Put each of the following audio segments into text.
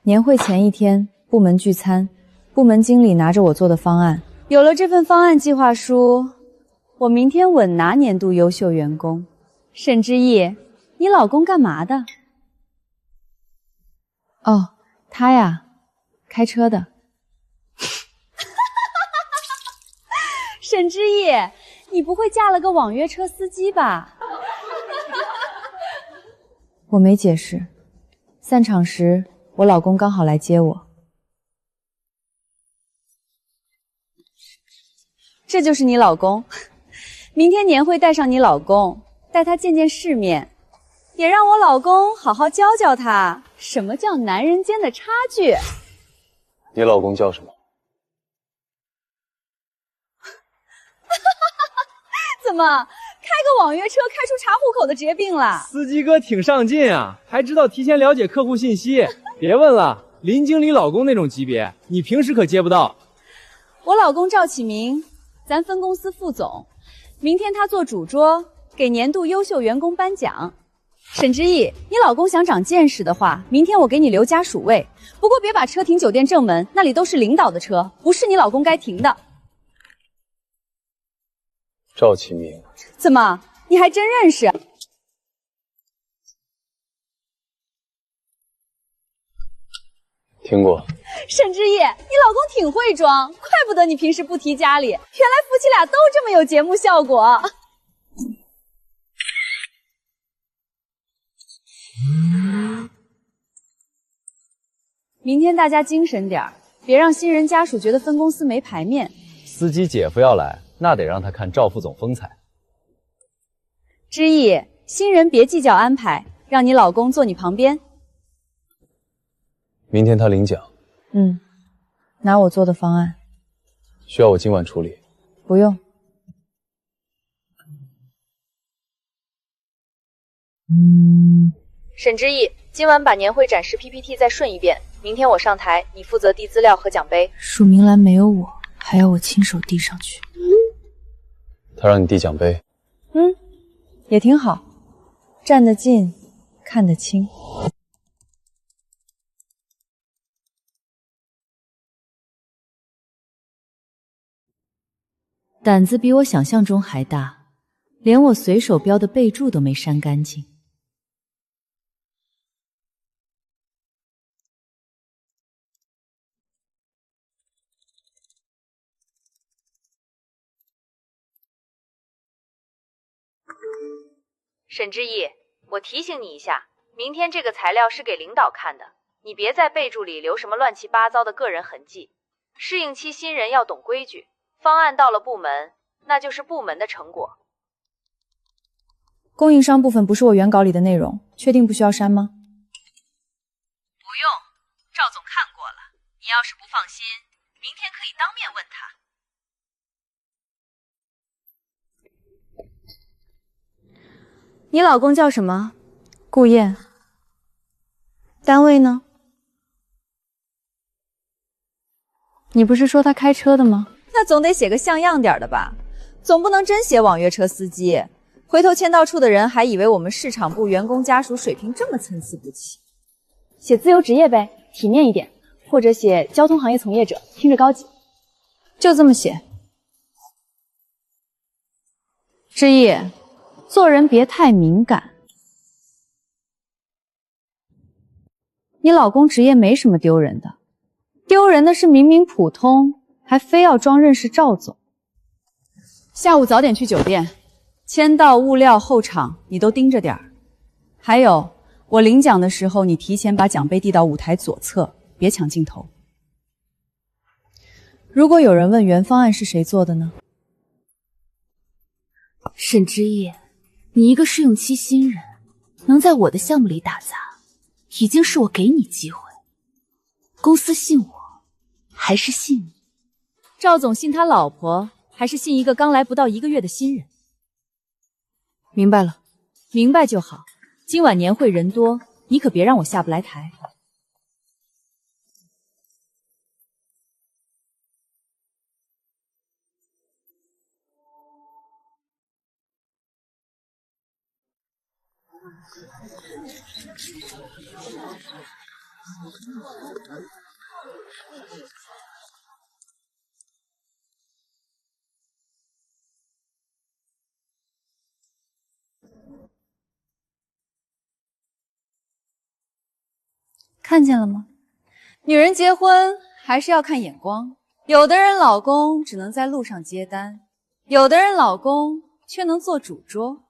年会前一天，部门聚餐，部门经理拿着我做的方案，有了这份方案计划书，我明天稳拿年度优秀员工。沈之意，你老公干嘛的？哦，他呀，开车的。沈之意，你不会嫁了个网约车司机吧？我没解释。散场时，我老公刚好来接我。这就是你老公，明天年会带上你老公，带他见见世面，也让我老公好好教教他什么叫男人间的差距。你老公叫什么？怎么开个网约车开出查户口的职业病了？司机哥挺上进啊，还知道提前了解客户信息。别问了，林经理老公那种级别，你平时可接不到。我老公赵启明，咱分公司副总，明天他做主桌，给年度优秀员工颁奖。沈之意，你老公想长见识的话，明天我给你留家属位，不过别把车停酒店正门，那里都是领导的车，不是你老公该停的。赵启明，怎么，你还真认识？听过。沈之意，你老公挺会装，怪不得你平时不提家里，原来夫妻俩都这么有节目效果。明天大家精神点儿，别让新人家属觉得分公司没排面。司机姐夫要来，那得让他看赵副总风采。之意，新人别计较安排，让你老公坐你旁边。明天他领奖，拿我做的方案。需要我今晚处理？不用。沈之意，今晚把年会展示 PPT 再顺一遍。明天我上台，你负责递资料和奖杯。署名栏没有我，还要我亲手递上去。他让你递奖杯？也挺好，站得近，看得清。胆子比我想象中还大，连我随手标的备注都没删干净。沈之意，我提醒你一下，明天这个材料是给领导看的，你别在备注里留什么乱七八糟的个人痕迹。适应期新人要懂规矩，方案到了部门，那就是部门的成果。供应商部分不是我原稿里的内容，确定不需要删吗？不用，赵总看过了，你要是不放心，明天可以当面问他。你老公叫什么？顾燕。单位呢？你不是说他开车的吗？那总得写个像样点的吧，总不能真写网约车司机，回头签到处的人还以为我们市场部员工家属水平这么参差不齐。写自由职业呗，体面一点，或者写交通行业从业者，听着高级。就这么写。之意，做人别太敏感。你老公职业没什么丢人的，丢人的是明明普通，还非要装认识赵总。下午早点去酒店，签到、物料、后场你都盯着点儿。还有，我领奖的时候，你提前把奖杯递到舞台左侧，别抢镜头。如果有人问原方案是谁做的呢？沈之意，你一个试用期新人，能在我的项目里打杂，已经是我给你机会。公司信我，还是信你？赵总信他老婆，还是信一个刚来不到1个月的新人？明白了，明白就好。今晚年会人多，你可别让我下不来台。看见了吗？女人结婚还是要看眼光，有的人老公只能在路上接单，有的人老公却能做主桌。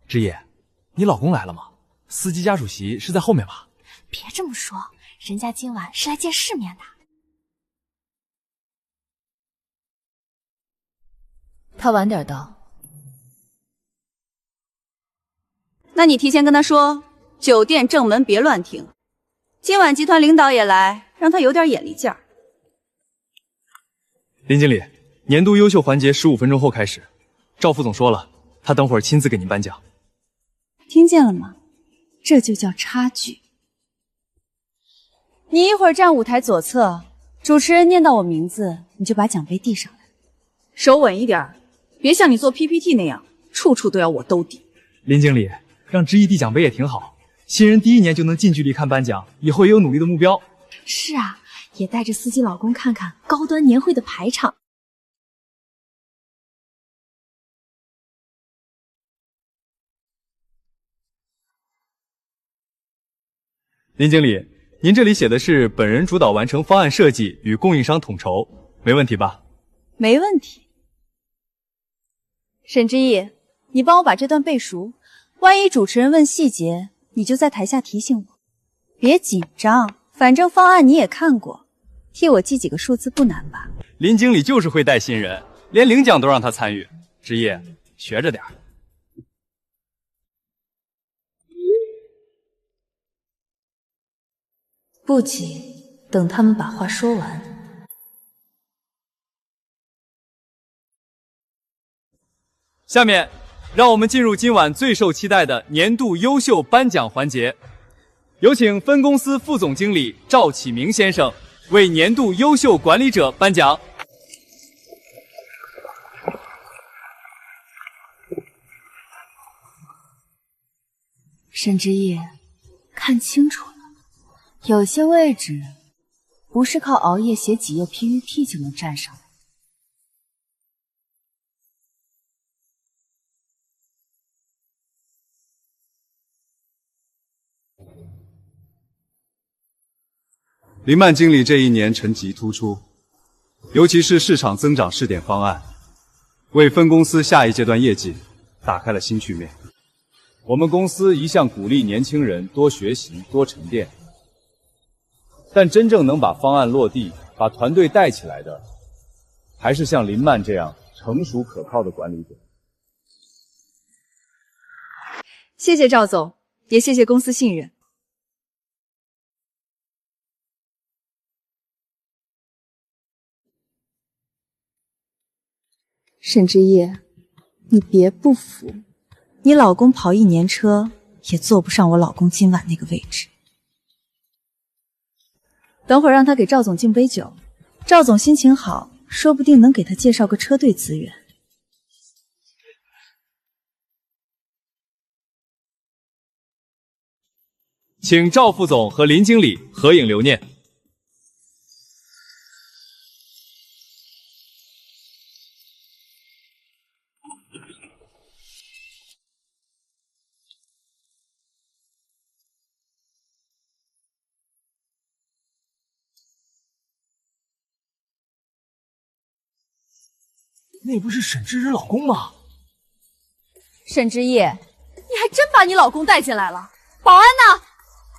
之夜，你老公来了吗？司机家属席是在后面吧？别这么说，人家今晚是来见世面的。他晚点到。那你提前跟他说，酒店正门别乱停。今晚集团领导也来，让他有点眼力劲儿。林经理，年度优秀环节15分钟后开始。赵副总说了，他等会儿亲自给您颁奖。听见了吗？这就叫差距。你一会儿站舞台左侧，主持人念到我名字，你就把奖杯递上来，手稳一点，别像你做 PPT 那样，处处都要我兜底。林经理，让之意递奖杯也挺好，新人第1年就能近距离看颁奖，以后也有努力的目标。是啊，也带着司机老公看看高端年会的排场。林经理，您这里写的是本人主导完成方案设计与供应商统筹，没问题吧？没问题。沈之意，你帮我把这段背熟，万一主持人问细节，你就在台下提醒我。别紧张，反正方案你也看过，替我记几个数字不难吧？林经理就是会带新人，连领奖都让他参与。之意，学着点儿。不急，等他们把话说完。下面，让我们进入今晚最受期待的年度优秀颁奖环节。有请分公司副总经理赵启明先生为年度优秀管理者颁奖。沈之意，看清楚了。有些位置不是靠熬夜写几页 PPT 就能站上的。林曼经理这1年成绩突出，尤其是市场增长试点方案，为分公司下一阶段业绩打开了新局面。我们公司一向鼓励年轻人多学习、多沉淀。但真正能把方案落地、把团队带起来的，还是像林曼这样成熟可靠的管理者。谢谢赵总，也谢谢公司信任。沈之意，你别不服，你老公跑1年车，也坐不上我老公今晚那个位置。等会儿让他给赵总敬杯酒，赵总心情好，说不定能给他介绍个车队资源。请赵副总和林经理合影留念。那不是沈之日老公吗？沈之意，你还真把你老公带进来了。保安呢？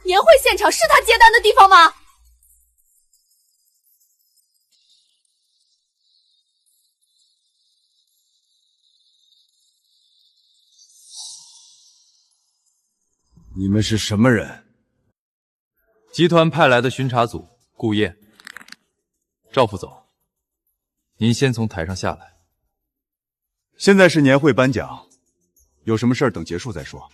年会现场是他接单的地方吗？你们是什么人？集团派来的巡查组，顾燕。赵副总，您先从台上下来。现在是年会颁奖，有什么事儿等结束再说。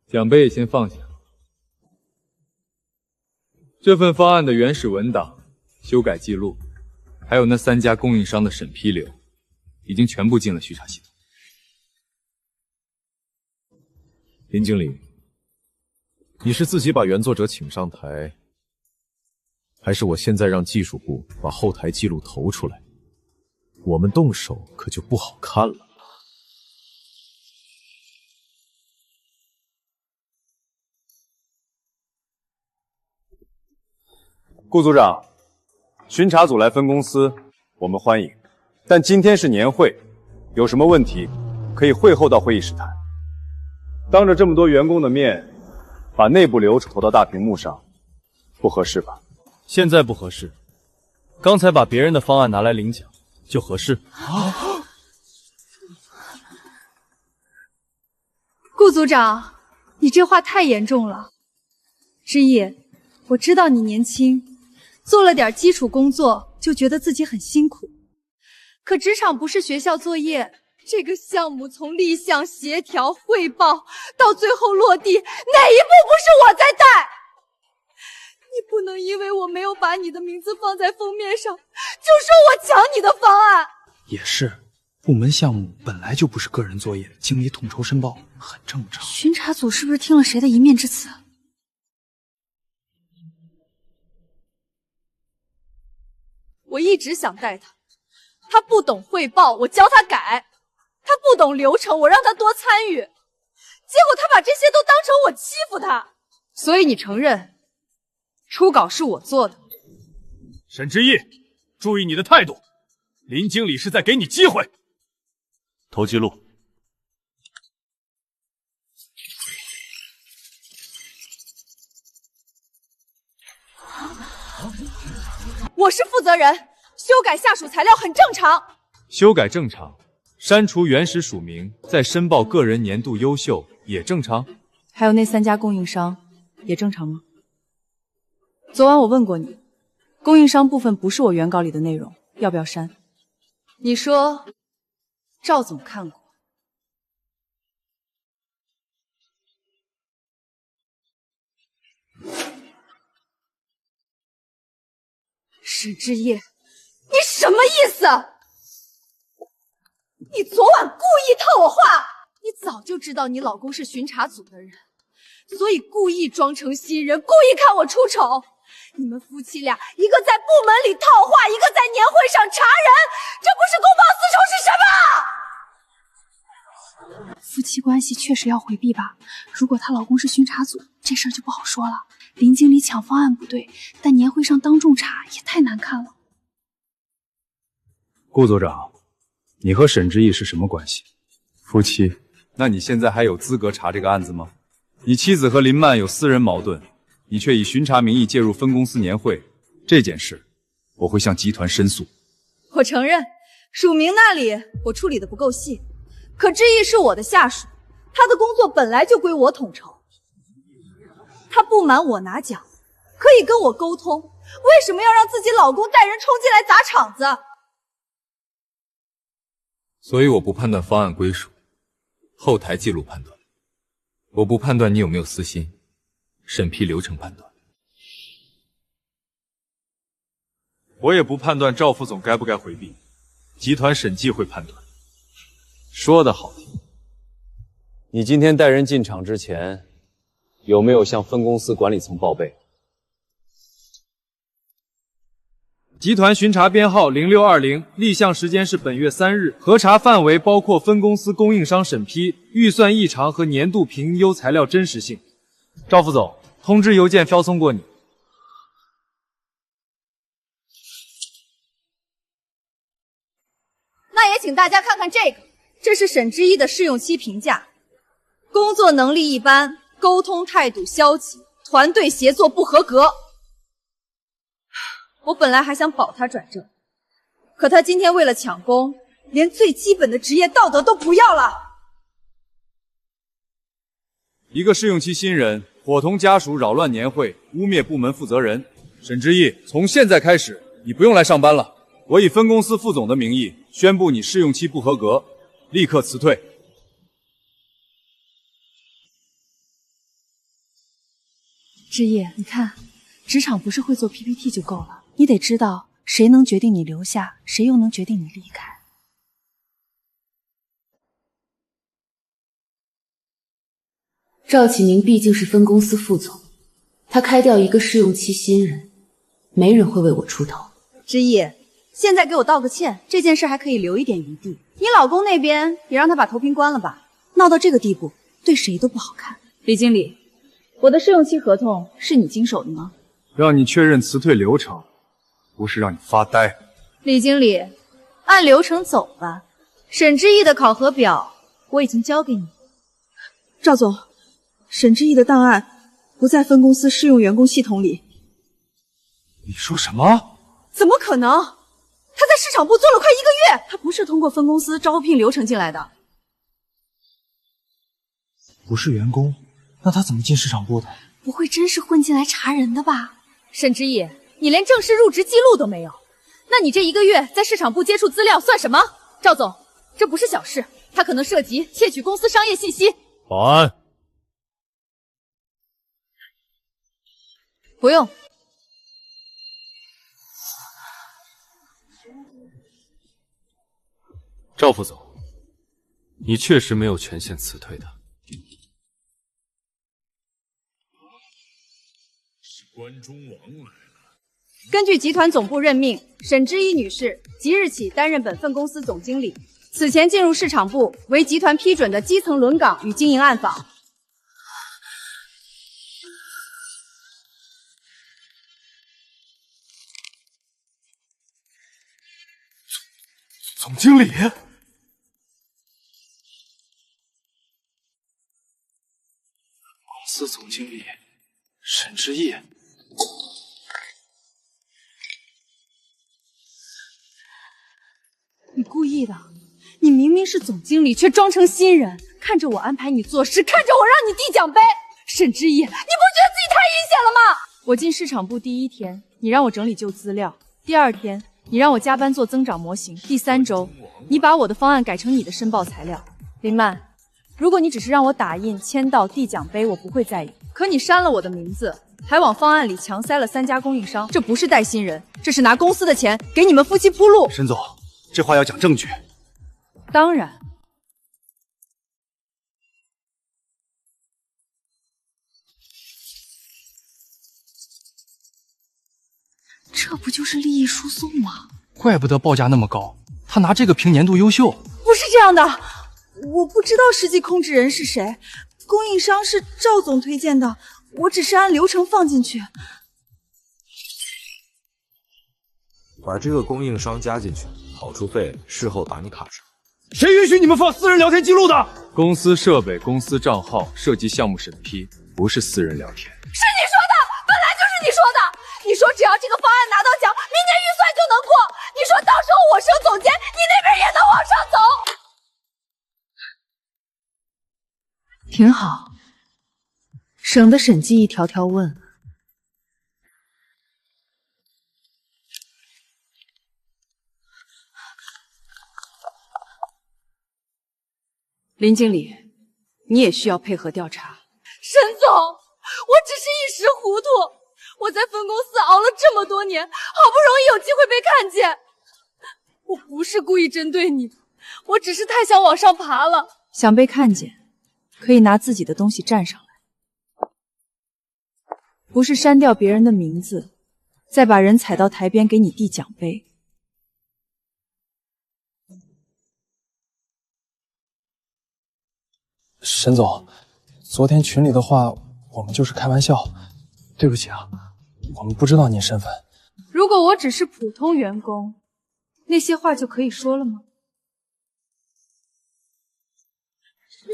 奖杯也先放下。这份方案的原始文档修改记录，还有那3家供应商的审批流，已经全部进了巡查系统。林经理，你是自己把原作者请上台，还是我现在让技术部把后台记录投出来？我们动手可就不好看了。顾组长，巡查组来分公司，我们欢迎。但今天是年会，有什么问题可以会后到会议室谈。当着这么多员工的面，把内部流程投到大屏幕上，不合适吧？现在不合适，刚才把别人的方案拿来领奖就合适。顾组长，你这话太严重了。之意，我知道你年轻。做了点基础工作，就觉得自己很辛苦。可职场不是学校作业，这个项目从立项、协调、汇报到最后落地，哪一步不是我在带？你不能因为我没有把你的名字放在封面上，就说我抢你的方案。也是，部门项目本来就不是个人作业，经理统筹申报很正常。巡查组是不是听了谁的一面之词？我一直想带他，他不懂汇报，我教他改；他不懂流程，我让他多参与。结果他把这些都当成我欺负他。所以你承认，初稿是我做的？沈之毅，注意你的态度，林经理是在给你机会。投记录。我是负责人，修改下属材料很正常。修改正常，删除原始署名，再申报个人年度优秀也正常。还有那3家供应商也正常吗？昨晚我问过你，供应商部分不是我原稿里的内容，要不要删？你说赵总看过。沈之夜，你什么意思？你昨晚故意套我话，你早就知道你老公是巡查组的人，所以故意装成新人，故意看我出丑。你们夫妻俩，一个在部门里套话，一个在年会上查人，这不是公报私仇是什么？夫妻关系确实要回避吧。如果她老公是巡查组，这事儿就不好说了。林经理抢方案不对，但年会上当众查也太难看了。顾组长，你和沈之毅是什么关系？夫妻？那你现在还有资格查这个案子吗？你妻子和林曼有私人矛盾，你却以巡查名义介入分公司年会，这件事我会向集团申诉。我承认，署名那里我处理的不够细，可之毅是我的下属，他的工作本来就归我统筹。他不瞒我拿奖，可以跟我沟通，为什么要让自己老公带人冲进来砸场子？所以我不判断方案归属，后台记录判断。我不判断你有没有私心，审批流程判断。我也不判断赵副总该不该回避，集团审计会判断。说得好听。你今天带人进场之前，有没有向分公司管理层报备？集团巡查编号0620，立项时间是本月3日，核查范围包括分公司供应商审批、预算异常和年度评优材料真实性。赵副总，通知邮件发送过你。那也请大家看看这个，这是沈之一的试用期评价：工作能力一般，沟通态度消极，团队协作不合格。我本来还想保他转正，可他今天为了抢功，连最基本的职业道德都不要了。一个试用期新人伙同家属扰乱年会，污蔑部门负责人。沈之毅，从现在开始，你不用来上班了。我以分公司副总的名义宣布你试用期不合格，立刻辞退。之夜，你看，职场不是会做 PPT 就够了，你得知道谁能决定你留下，谁又能决定你离开。赵启明毕竟是分公司副总，他开掉一个试用期新人，没人会为我出头。之意，现在给我道个歉，这件事还可以留一点余地。你老公那边也让他把投屏关了吧，闹到这个地步，对谁都不好看。李经理，我的试用期合同是你经手的吗？让你确认辞退流程，不是让你发呆。李经理，按流程走吧。沈之意的考核表我已经交给你。赵总，沈之意的档案不在分公司试用员工系统里。你说什么？怎么可能？他在市场部做了快1个月，他不是通过分公司招聘流程进来的。不是员工，那他怎么进市场部的？不会真是混进来查人的吧？沈之意，你连正式入职记录都没有，那你这1个月在市场部接触资料算什么？赵总，这不是小事，他可能涉及窃取公司商业信息。保安，不用。赵副总，你确实没有权限辞退的。是关中王来了。根据集团总部任命，沈之一女士即日起担任本分公司总经理。此前进入市场部为集团批准的基层轮岗与经营暗访。总经理，公司总经理沈之意。你故意的，你明明是总经理，却装成新人，看着我安排你做事，看着我让你递奖杯。沈之意，你不觉得自己太阴险了吗？我进市场部第1天，你让我整理旧资料；第2天，你让我加班做增长模型；第3周，你把我的方案改成你的申报材料。林曼，如果你只是让我打印、签到、递奖杯，我不会在意。可你删了我的名字，还往方案里强塞了3家供应商，这不是带新人，这是拿公司的钱给你们夫妻铺路。沈总，这话要讲证据。当然。这不就是利益输送吗？怪不得报价那么高，他拿这个评年度优秀。不是这样的，我不知道实际控制人是谁，供应商是赵总推荐的，我只是按流程放进去。把这个供应商加进去，好处费事后打你卡上。谁允许你们放私人聊天记录的？公司设备、公司账号涉及项目审批，不是私人聊天。是你说的，本来就是你说的。你说只要这个方案拿到奖，明年预算就能过。你说到时候我升总监，你那边也能往上走。挺好，省得审计一条条问。林经理，你也需要配合调查。沈总，我只是一时糊涂，我在分公司熬了这么多年，好不容易有机会被看见。我不是故意针对你，我只是太想往上爬了。想被看见，可以拿自己的东西站上来，不是删掉别人的名字，再把人踩到台边给你递奖杯。沈总，昨天群里的话我们就是开玩笑，对不起啊，我们不知道您身份。如果我只是普通员工，那些话就可以说了吗？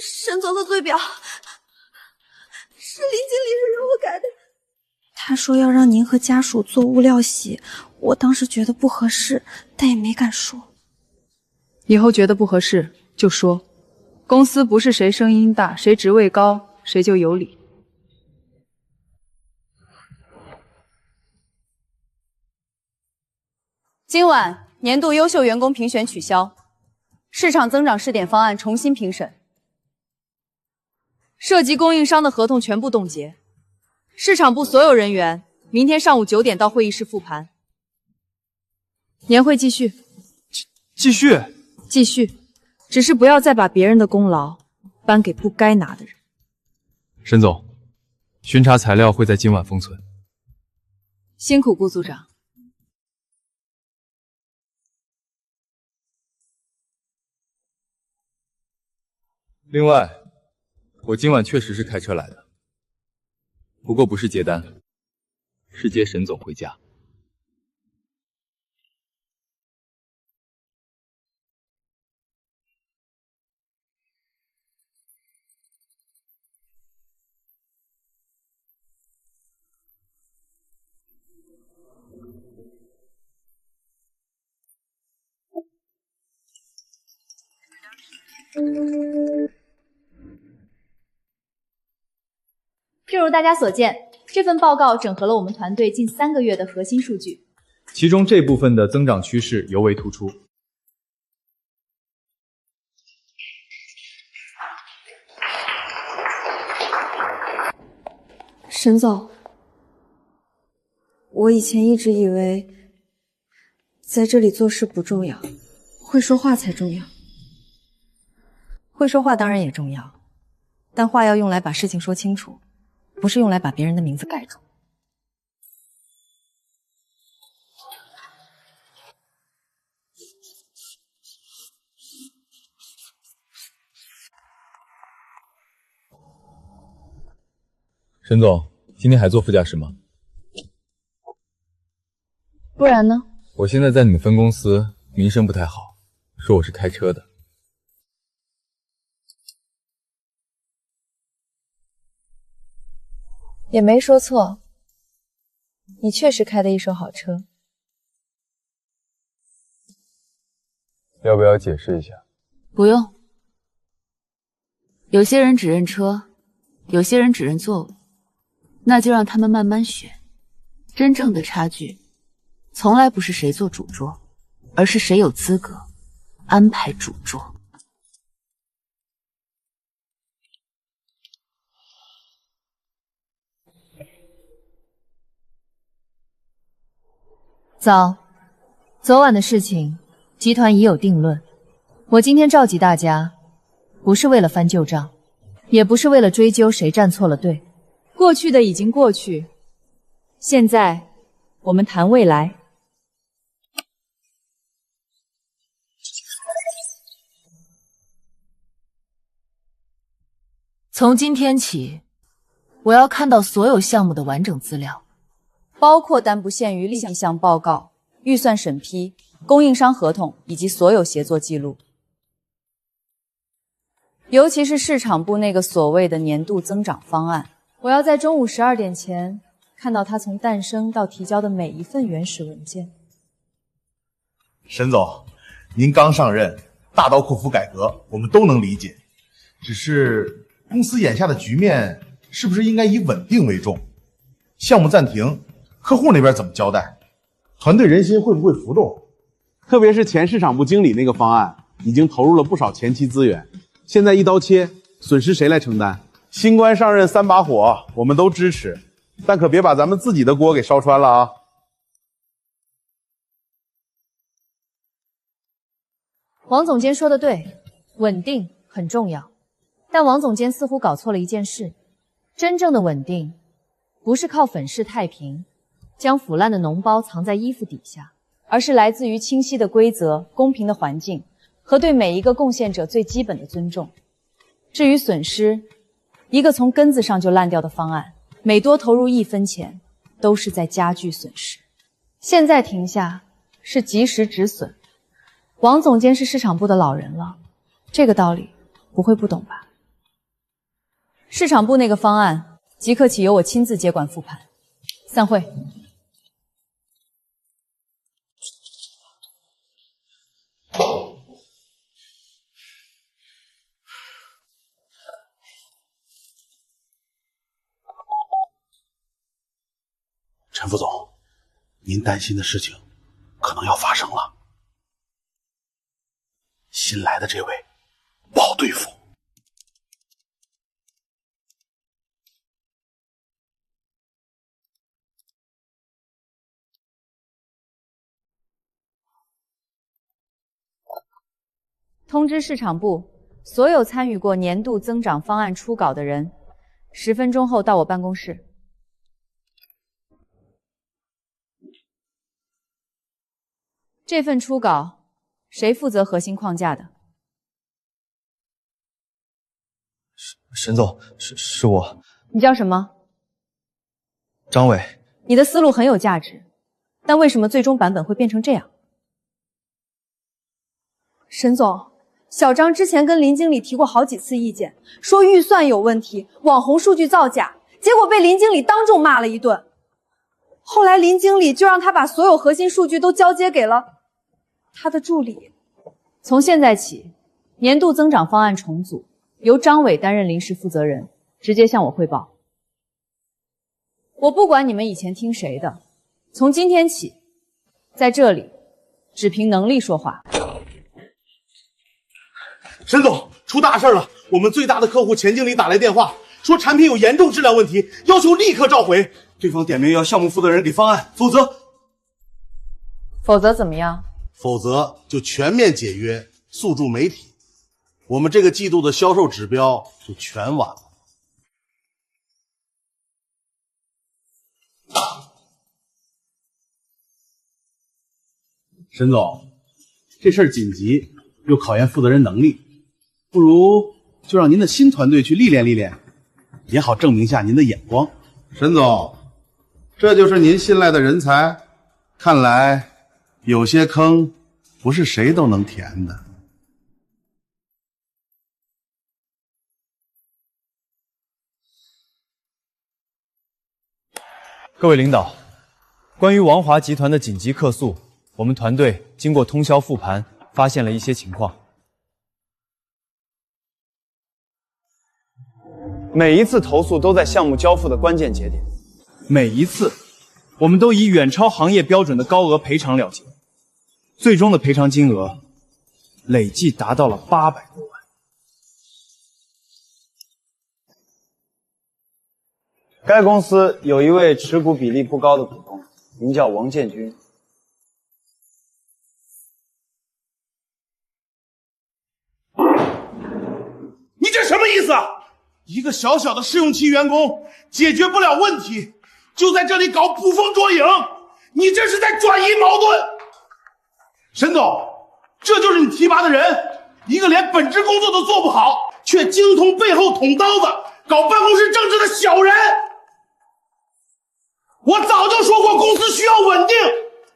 沈总的对表是林经理让我改的，他说要让您和家属做物料洗，我当时觉得不合适，但也没敢说。以后觉得不合适就说。公司不是谁声音大，谁职位高，谁就有理。今晚年度优秀员工评选取消，市场增长试点方案重新评审，涉及供应商的合同全部冻结。市场部所有人员明天上午9点到会议室复盘，年会继续，继续，只是不要再把别人的功劳颁给不该拿的人。沈总，巡查材料会在今晚封存。辛苦顾组长。另外，我今晚确实是开车来的，不过不是接单，是接沈总回家。正如大家所见，这份报告整合了我们团队近3个月的核心数据，其中这部分的增长趋势尤为突出。沈总，我以前一直以为在这里做事不重要，会说话才重要。会说话当然也重要，但话要用来把事情说清楚，不是用来把别人的名字盖住。沈总，今天还坐副驾驶吗？不然呢？我现在在你们分公司名声不太好，说我是开车的。也没说错，你确实开的一手好车。要不要解释一下？不用。有些人只认车，有些人只认座位，那就让他们慢慢选。真正的差距，从来不是谁做主桌，而是谁有资格安排主桌。早，昨晚的事情，集团已有定论。我今天召集大家，不是为了翻旧账，也不是为了追究谁站错了队。过去的已经过去，现在我们谈未来。从今天起，我要看到所有项目的完整资料。包括但不限于立项报告、预算审批、供应商合同以及所有协作记录，尤其是市场部那个所谓的年度增长方案，我要在中午12点前看到它从诞生到提交的每一份原始文件。沈总，您刚上任，大刀阔斧改革，我们都能理解。只是公司眼下的局面，是不是应该以稳定为重？项目暂停。客户那边怎么交代？团队人心会不会浮动？特别是前市场部经理那个方案，已经投入了不少前期资源，现在一刀切，损失谁来承担？新官上任3把火，我们都支持，但可别把咱们自己的锅给烧穿了啊！王总监说的对，稳定很重要，但王总监似乎搞错了一件事，真正的稳定，不是靠粉饰太平。将腐烂的脓包藏在衣服底下，而是来自于清晰的规则、公平的环境和对每一个贡献者最基本的尊重。至于损失，一个从根子上就烂掉的方案，每多投入1分钱，都是在加剧损失。现在停下，是及时止损。王总监是市场部的老人了，这个道理不会不懂吧？市场部那个方案，即刻起由我亲自接管复盘。散会。陈副总，您担心的事情可能要发生了。新来的这位不好对付。通知市场部，所有参与过年度增长方案初稿的人，10分钟后到我办公室。这份初稿，谁负责核心框架的？沈总，是我，你叫什么？张伟。你的思路很有价值，但为什么最终版本会变成这样？沈总，小张之前跟林经理提过好几次意见，说预算有问题，网红数据造假，结果被林经理当众骂了一顿。后来林经理就让他把所有核心数据都交接给了他的助理。从现在起，年度增长方案重组，由张伟担任临时负责人，直接向我汇报。我不管你们以前听谁的，从今天起，在这里只凭能力说话。沈总，出大事了！我们最大的客户钱经理打来电话，说产品有严重质量问题，要求立刻召回。对方点名要项目负责人给方案，否则怎么样？否则就全面解约，诉诸媒体，我们这个季度的销售指标就全完了。沈总，这事儿紧急，又考验负责人能力，不如就让您的新团队去历练历练，也好证明一下您的眼光。沈总，这就是您信赖的人才，看来有些坑不是谁都能填的。各位领导，关于王华集团的紧急客诉，我们团队经过通宵复盘，发现了一些情况。每一次投诉都在项目交付的关键节点，每一次，我们都以远超行业标准的高额赔偿了结，最终的赔偿金额累计达到了800多万。该公司有一位持股比例不高的股东，名叫王建军。你这什么意思啊？一个小小的试用期员工解决不了问题，就在这里搞捕风捉影，你这是在转移矛盾。沈总，这就是你提拔的人，一个连本职工作都做不好，却精通背后捅刀子、搞办公室政治的小人。我早就说过公司需要稳定，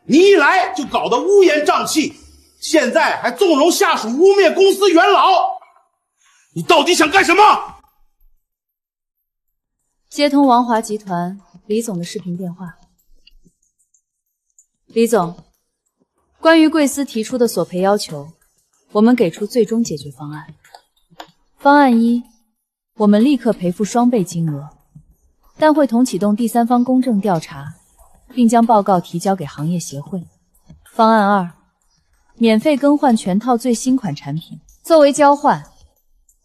你一来就搞得乌烟瘴气，现在还纵容下属污蔑公司元老，你到底想干什么？接通王华集团李总的视频电话。李总，关于贵司提出的索赔要求，我们给出最终解决方案。方案1，我们立刻赔付双倍金额，但会同启动第三方公正调查，并将报告提交给行业协会。方案2，免费更换全套最新款产品，作为交换，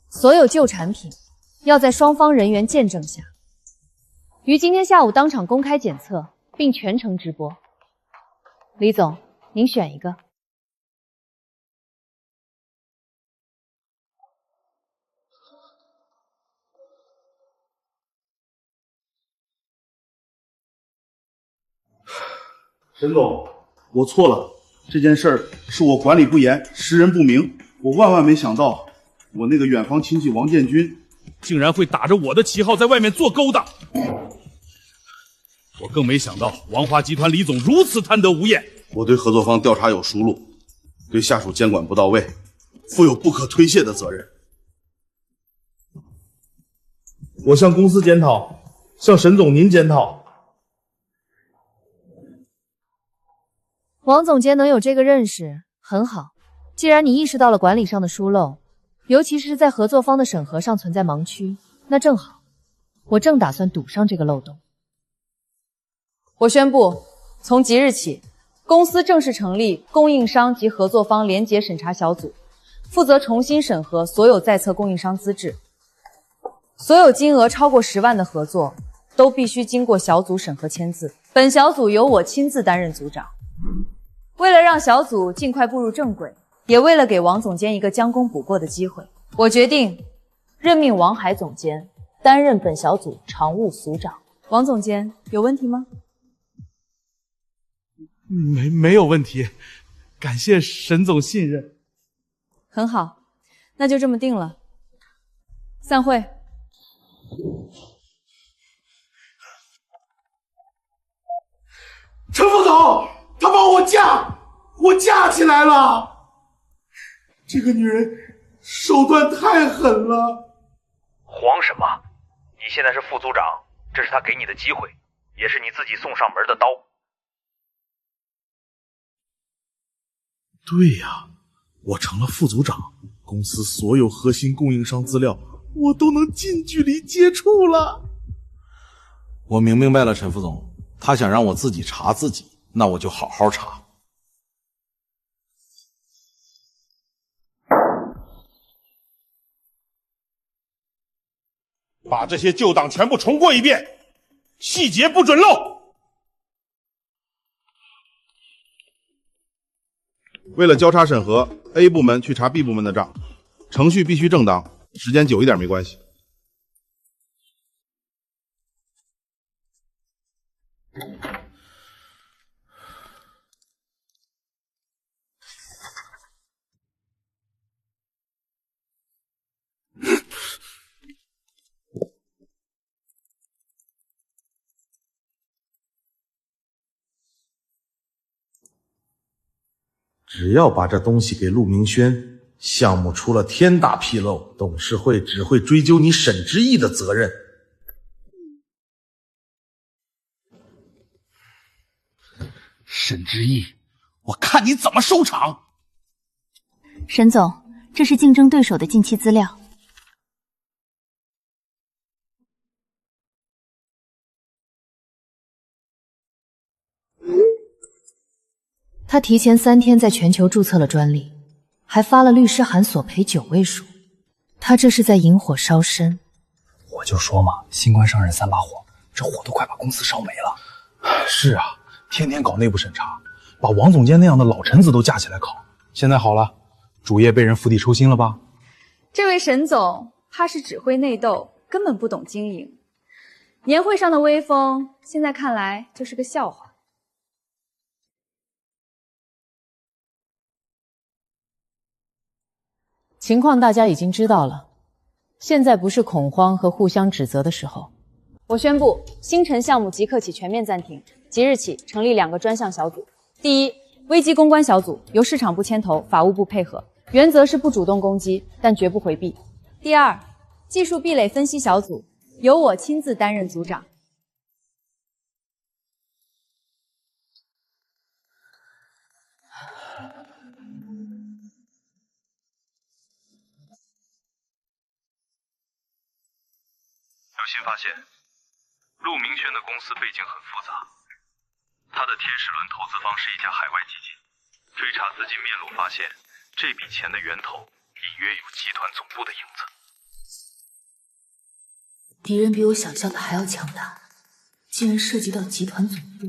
所有旧产品要在双方人员见证下，于今天下午当场公开检测，并全程直播。李总，您选一个。沈总，我错了，这件事儿是我管理不严，识人不明，我万万没想到，我那个远房亲戚王建军竟然会打着我的旗号在外面做勾当。我更没想到王华集团李总如此贪得无厌。我对合作方调查有疏漏，对下属监管不到位，负有不可推卸的责任。我向公司检讨，向沈总您检讨。王总监能有这个认识很好，既然你意识到了管理上的疏漏，尤其是在合作方的审核上存在盲区，那正好，我正打算堵上这个漏洞。我宣布，从即日起，公司正式成立供应商及合作方联结审查小组，负责重新审核所有在册供应商资质。所有金额超过10万的合作，都必须经过小组审核签字。本小组由我亲自担任组长。为了让小组尽快步入正轨，也为了给王总监一个将功补过的机会，我决定任命王海总监担任本小组常务组长。王总监，有问题吗？没有问题，感谢沈总信任。很好，那就这么定了。散会。陈副总，他把我架起来了。这个女人手段太狠了。慌什么？你现在是副组长，这是他给你的机会，也是你自己送上门的刀。对呀，我成了副组长，公司所有核心供应商资料我都能近距离接触了。我明白了，陈副总，他想让我自己查自己，那我就好好查。把这些旧档全部重过一遍，细节不准漏。为了交叉审核 ，A 部门去查 B 部门的账，程序必须正当，时间久一点没关系。只要把这东西给陆明轩，项目出了天大纰漏，董事会只会追究你沈之毅的责任。沈之毅，我看你怎么收场！沈总，这是竞争对手的近期资料。他提前3天在全球注册了专利，还发了律师函索赔9位数。他这是在引火烧身。我就说嘛，新官上任3把火，这火都快把公司烧没了。是啊，天天搞内部审查，把王总监那样的老臣子都架起来烤。现在好了，主业被人釜底抽薪了吧？这位沈总怕是只会内斗，根本不懂经营。年会上的威风，现在看来就是个笑话。情况大家已经知道了，现在不是恐慌和互相指责的时候。我宣布，星辰项目即刻起全面暂停，即日起成立2个专项小组。第一，危机公关小组，由市场部牵头，法务部配合，原则是不主动攻击，但绝不回避。第二，技术壁垒分析小组，由我亲自担任组长。有新发现，陆明轩的公司背景很复杂，他的天使轮投资方是一家海外基金，追查资金面路发现，这笔钱的源头隐约有集团总部的影子。敌人比我想象的还要强大，竟然涉及到集团总部。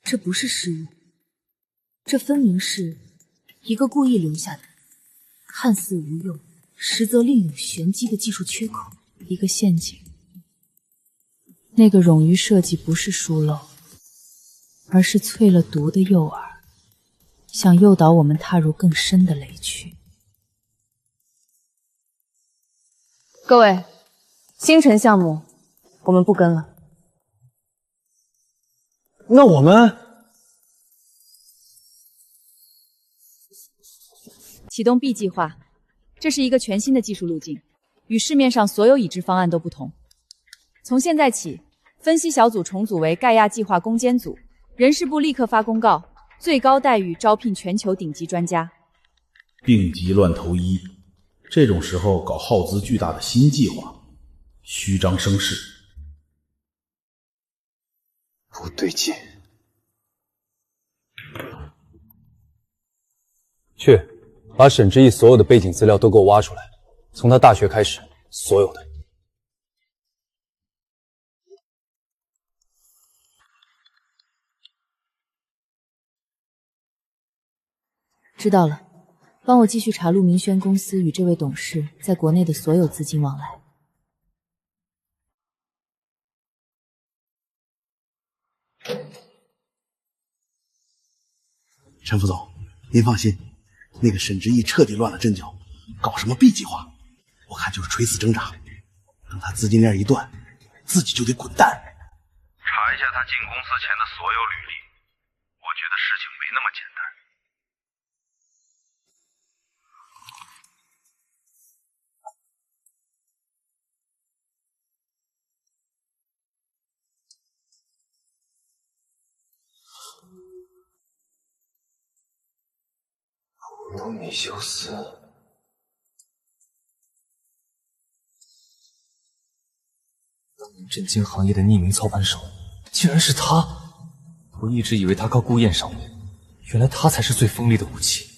这不是失误，这分明是一个故意留下的，看似无用，实则另有玄机的技术缺口，一个陷阱。那个冗余设计不是疏漏，而是淬了毒的诱饵，想诱导我们踏入更深的雷区。各位，星辰项目我们不跟了。那我们启动 B 计划，这是一个全新的技术路径，与市面上所有已知方案都不同。从现在起，分析小组重组为盖亚计划攻坚组，人事部立刻发公告，最高待遇招聘全球顶级专家。病急乱投医，这种时候搞耗资巨大的新计划，虚张声势。不对劲。去，把沈之毅所有的背景资料都给我挖出来，从他大学开始，所有的。知道了，帮我继续查陆明轩公司与这位董事在国内的所有资金往来。陈副总，您放心，那个沈之意彻底乱了阵脚，搞什么 B 计划，我看就是垂死挣扎。等他资金链一断，自己就得滚蛋。查一下他进公司前的所有履历，我觉得事情没那么简单。普米修斯，当年震惊行业的匿名操盘手，竟然是他！我一直以为他靠顾燕上位，原来他才是最锋利的武器。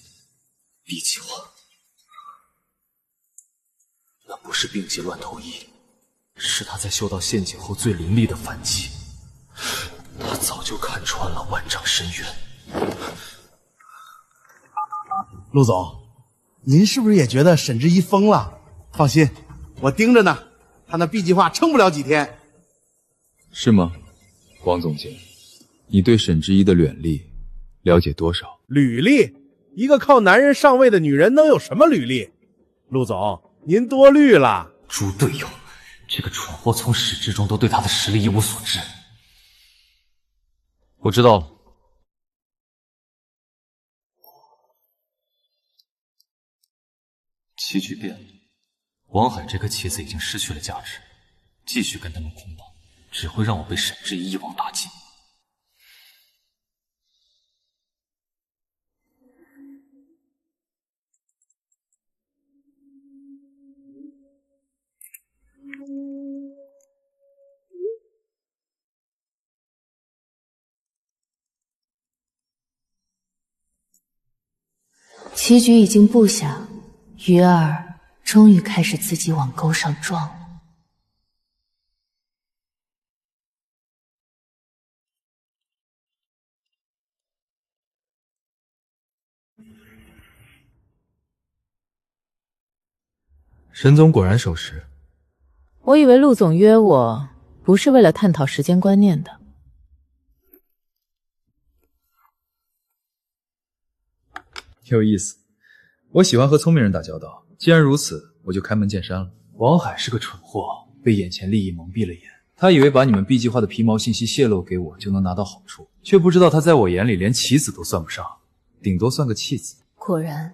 B 计划，那不是病急乱投医，是他在嗅到陷阱后最凌厉的反击。他早就看穿了万丈深渊。陆总，您是不是也觉得沈之一疯了？放心，我盯着呢，他那 B 计划撑不了几天。是吗，王总监？你对沈之一的履历了解多少？履历？一个靠男人上位的女人能有什么履历？陆总，您多虑了。猪队友，这个蠢货从始至终都对他的实力一无所知。我知道了。棋局变了，王海这颗棋子已经失去了价值，继续跟他们捆绑，只会让我被沈之一一网打尽。棋局已经布下，鱼儿终于开始自己往钩上撞了。沈总果然守时。我以为陆总约我不是为了探讨时间观念的。有意思，我喜欢和聪明人打交道。既然如此，我就开门见山了。王海是个蠢货，被眼前利益蒙蔽了眼。他以为把你们 B 计划的皮毛信息泄露给我就能拿到好处，却不知道他在我眼里连棋子都算不上，顶多算个弃子。果然，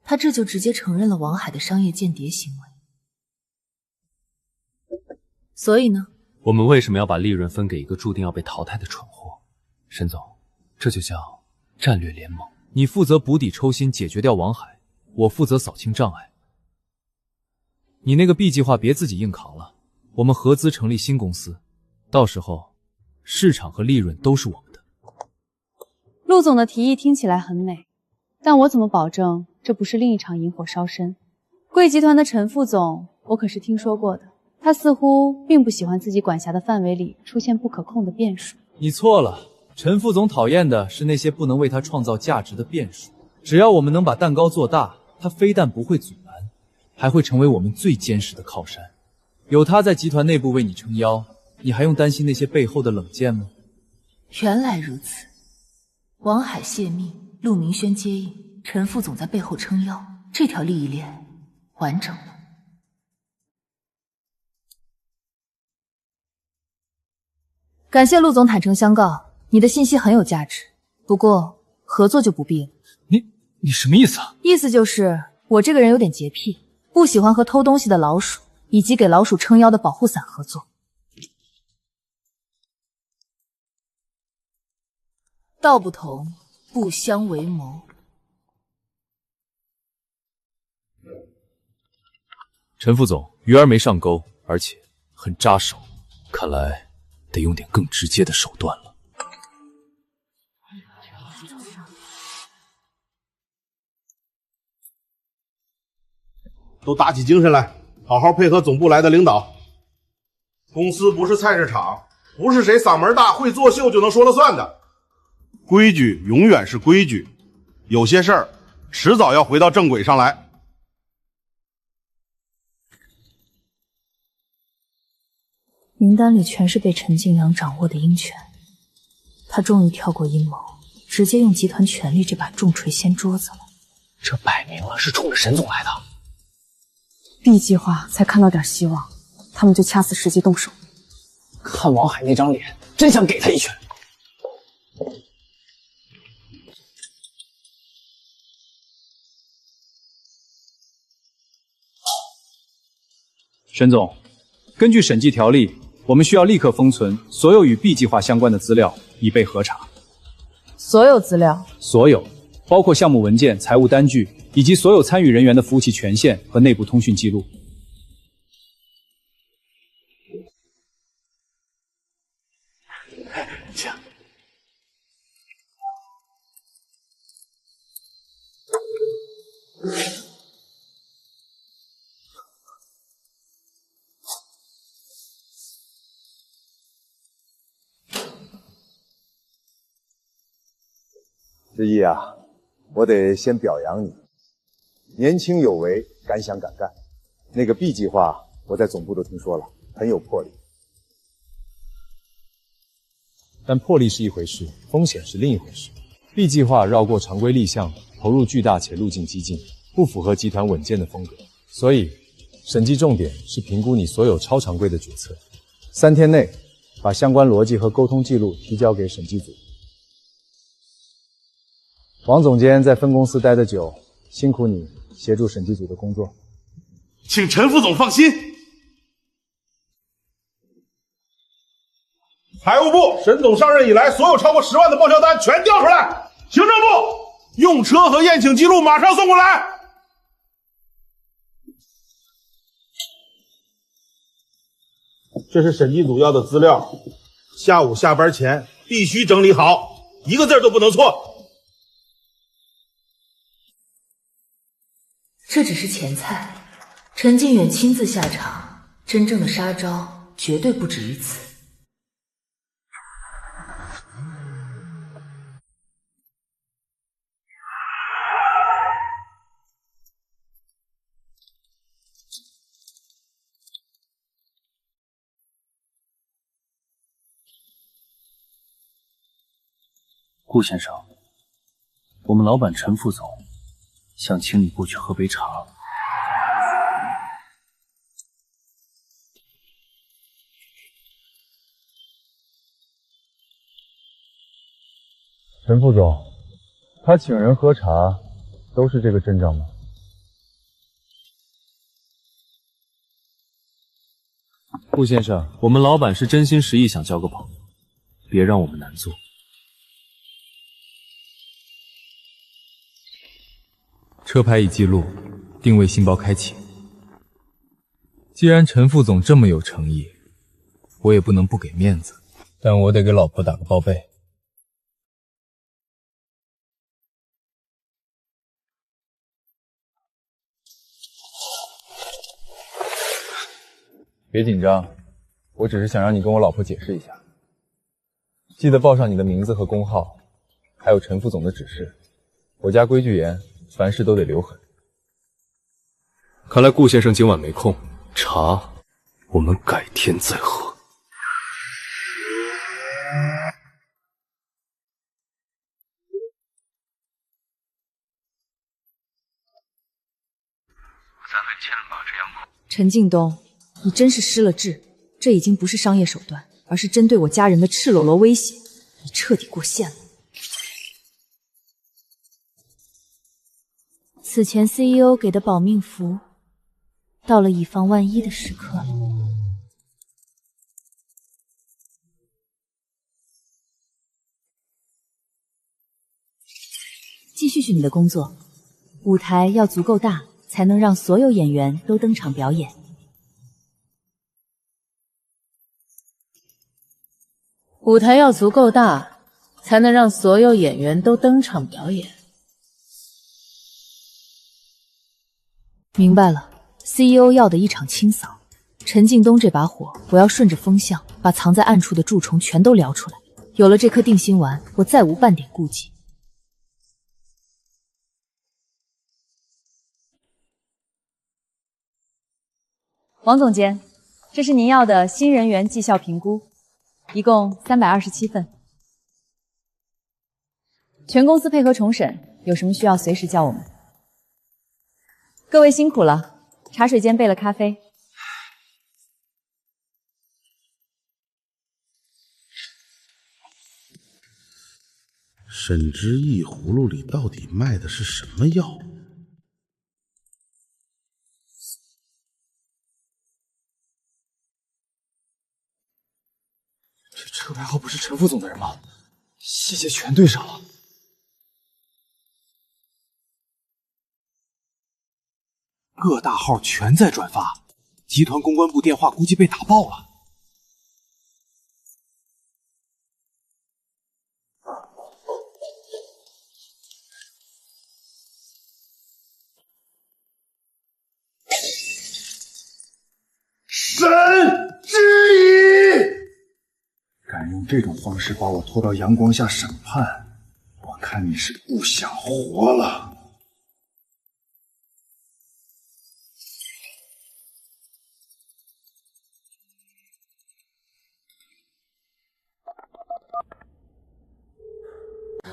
他这就直接承认了王海的商业间谍行为。所以呢？我们为什么要把利润分给一个注定要被淘汰的蠢货？沈总，这就叫战略联盟。你负责釜底抽薪解决掉王海，我负责扫清障碍。你那个 B 计划别自己硬扛了，我们合资成立新公司，到时候市场和利润都是我们的。陆总的提议听起来很美，但我怎么保证这不是另一场引火烧身？贵集团的陈副总，我可是听说过的，他似乎并不喜欢自己管辖的范围里出现不可控的变数。你错了。陈副总讨厌的是那些不能为他创造价值的变数。只要我们能把蛋糕做大，他非但不会阻拦，还会成为我们最坚实的靠山。有他在集团内部为你撑腰，你还用担心那些背后的冷箭吗？原来如此，王海泄密，陆明轩接应，陈副总在背后撑腰，这条利益链完整了。感谢陆总坦诚相告。你的信息很有价值，不过合作就不必了。你什么意思啊？意思就是我这个人有点洁癖，不喜欢和偷东西的老鼠以及给老鼠撑腰的保护伞合作。道不同，不相为谋。陈副总，鱼儿没上钩，而且很扎手，看来得用点更直接的手段了。都打起精神来，好好配合总部来的领导。公司不是菜市场，不是谁嗓门大会作秀就能说了算的。规矩永远是规矩，有些事儿迟早要回到正轨上来。名单里全是被陈敬阳掌握的鹰犬，他终于跳过阴谋，直接用集团权力这把重锤掀桌子了。这摆明了是冲着沈总来的。B 计划才看到点希望，他们就掐死时机动手。看王海那张脸，真想给他一拳。沈总，根据审计条例，我们需要立刻封存所有与 B 计划相关的资料，以备核查。所有资料？所有，包括项目文件、财务单据，以及所有参与人员的服务器权限和内部通讯记录。这样。志毅啊，我得先表扬你，年轻有为，敢想敢干。那个 B 计划，我在总部都听说了，很有魄力。但魄力是一回事，风险是另一回事。B 计划绕过常规立项，投入巨大且路径激进，不符合集团稳健的风格。所以，审计重点是评估你所有超常规的决策。3天内把相关逻辑和沟通记录提交给审计组。王总监在分公司待得久，辛苦你协助审计组的工作。请陈副总放心。财务部沈总上任以来，所有超过10万的报销单全调出来。行政部用车和宴请记录马上送过来。这是审计组要的资料，下午下班前必须整理好，一个字都不能错。这只是前菜，陈靖远亲自下场，真正的杀招绝对不止于此。顾先生，我们老板陈副总想请你过去喝杯茶。陈副总，他请人喝茶都是这个阵仗吗？顾先生，我们老板是真心实意想交个朋友，别让我们难做。车牌已记录，定位信包开启。既然陈副总这么有诚意，我也不能不给面子，但我得给老婆打个报备。别紧张，我只是想让你跟我老婆解释一下，记得报上你的名字和工号，还有陈副总的指示。我家规矩严，凡事都得留痕。看来顾先生今晚没空，茶我们改天再喝。陈敬东，你真是失了智，这已经不是商业手段，而是针对我家人的赤裸裸威胁，你彻底过线了。此前 CEO 给的保命符，到了以防万一的时刻了。继续是你的工作，舞台要足够大，才能让所有演员都登场表演。舞台要足够大，才能让所有演员都登场表演。明白了 ，CEO 要的一场清扫。陈敬东这把火，我要顺着风向，把藏在暗处的蛀虫全都撩出来。有了这颗定心丸，我再无半点顾忌。王总监，这是您要的新人员绩效评估，一共327份。全公司配合重审，有什么需要随时叫我们。各位辛苦了，茶水间备了咖啡。沈之意葫芦里到底卖的是什么药？这车牌号不是陈副总的人吗？细节全对上了。各大号全在转发，集团公关部电话估计被打爆了。沈之意，敢用这种方式把我拖到阳光下审判，我看你是不想活了。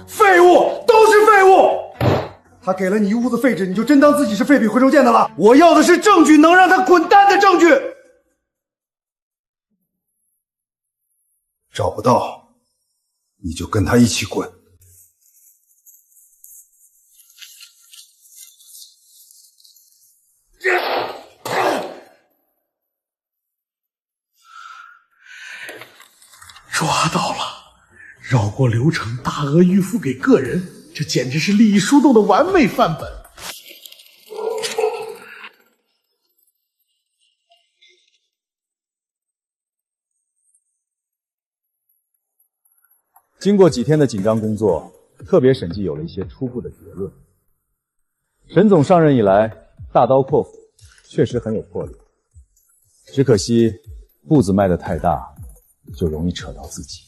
废物，都是废物！他给了你一屋子废纸，你就真当自己是废品回收件的了？我要的是证据，能让他滚蛋的证据。找不到，你就跟他一起滚。抓到了！绕过流程，大额预付给个人，这简直是利益输动的完美范本。经过几天的紧张工作，特别审计有了一些初步的结论。沈总上任以来，大刀阔斧，确实很有魄力，只可惜步子迈得太大，就容易扯到自己。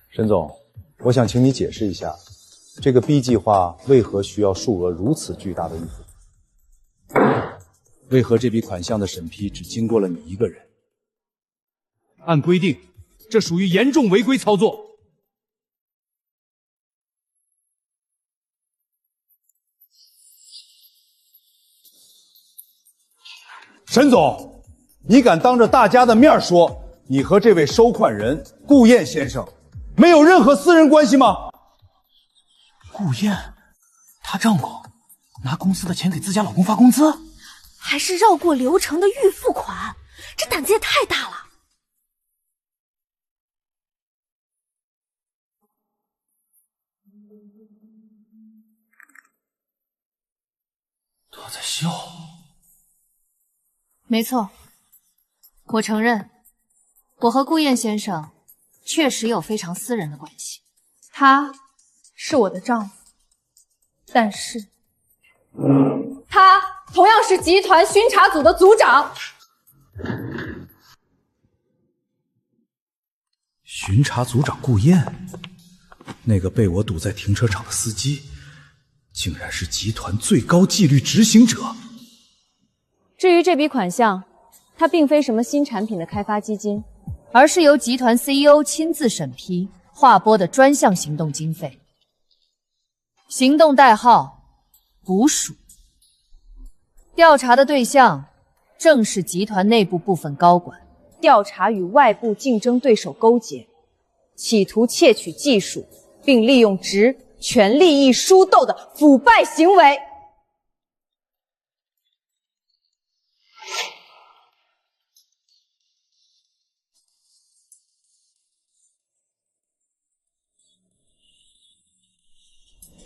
沈总，我想请你解释一下，这个 B 计划为何需要数额如此巨大的预付？为何这笔款项的审批只经过了你一个人？按规定，这属于严重违规操作。沈总，你敢当着大家的面说，你和这位收款人顾燕先生没有任何私人关系吗？顾燕，她丈夫拿公司的钱给自家老公发工资，还是绕过流程的预付款，这胆子也太大了。他在笑。没错，我承认，我和顾燕先生确实有非常私人的关系。他是我的丈夫，但是他同样是集团巡查组的组长。巡查组长顾燕，那个被我堵在停车场的司机，竟然是集团最高纪律执行者。至于这笔款项，它并非什么新产品的开发基金，而是由集团 CEO 亲自审批划拨的专项行动经费。行动代号捕鼠，调查的对象正是集团内部部分高管，调查与外部竞争对手勾结，企图窃取技术，并利用职权利益输斗的腐败行为。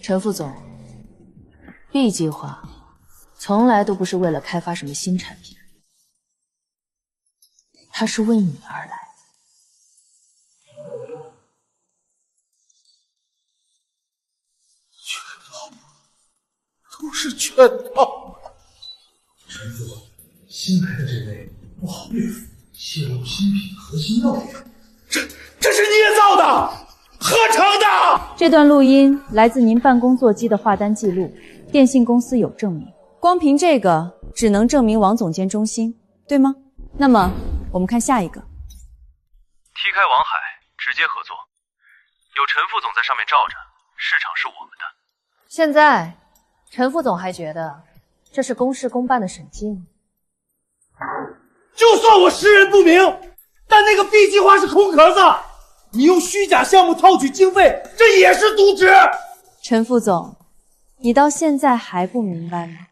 陈副总 ，B 计划从来都不是为了开发什么新产品，它是为你而来。都是圈套。陈副，新来的这位不好对付，泄露新品核心要点，这是捏造的，合成的。这段录音来自您办公座机的话单记录，电信公司有证明。光凭这个只能证明王总监忠心，对吗？那么我们看下一个。踢开王海，直接合作，有陈副总在上面罩着，市场是我们的。现在，陈副总还觉得这是公事公办的审计吗？就算我识人不明，但那个 B 计划是空壳子，你用虚假项目套取经费，这也是渎职。陈副总，你到现在还不明白吗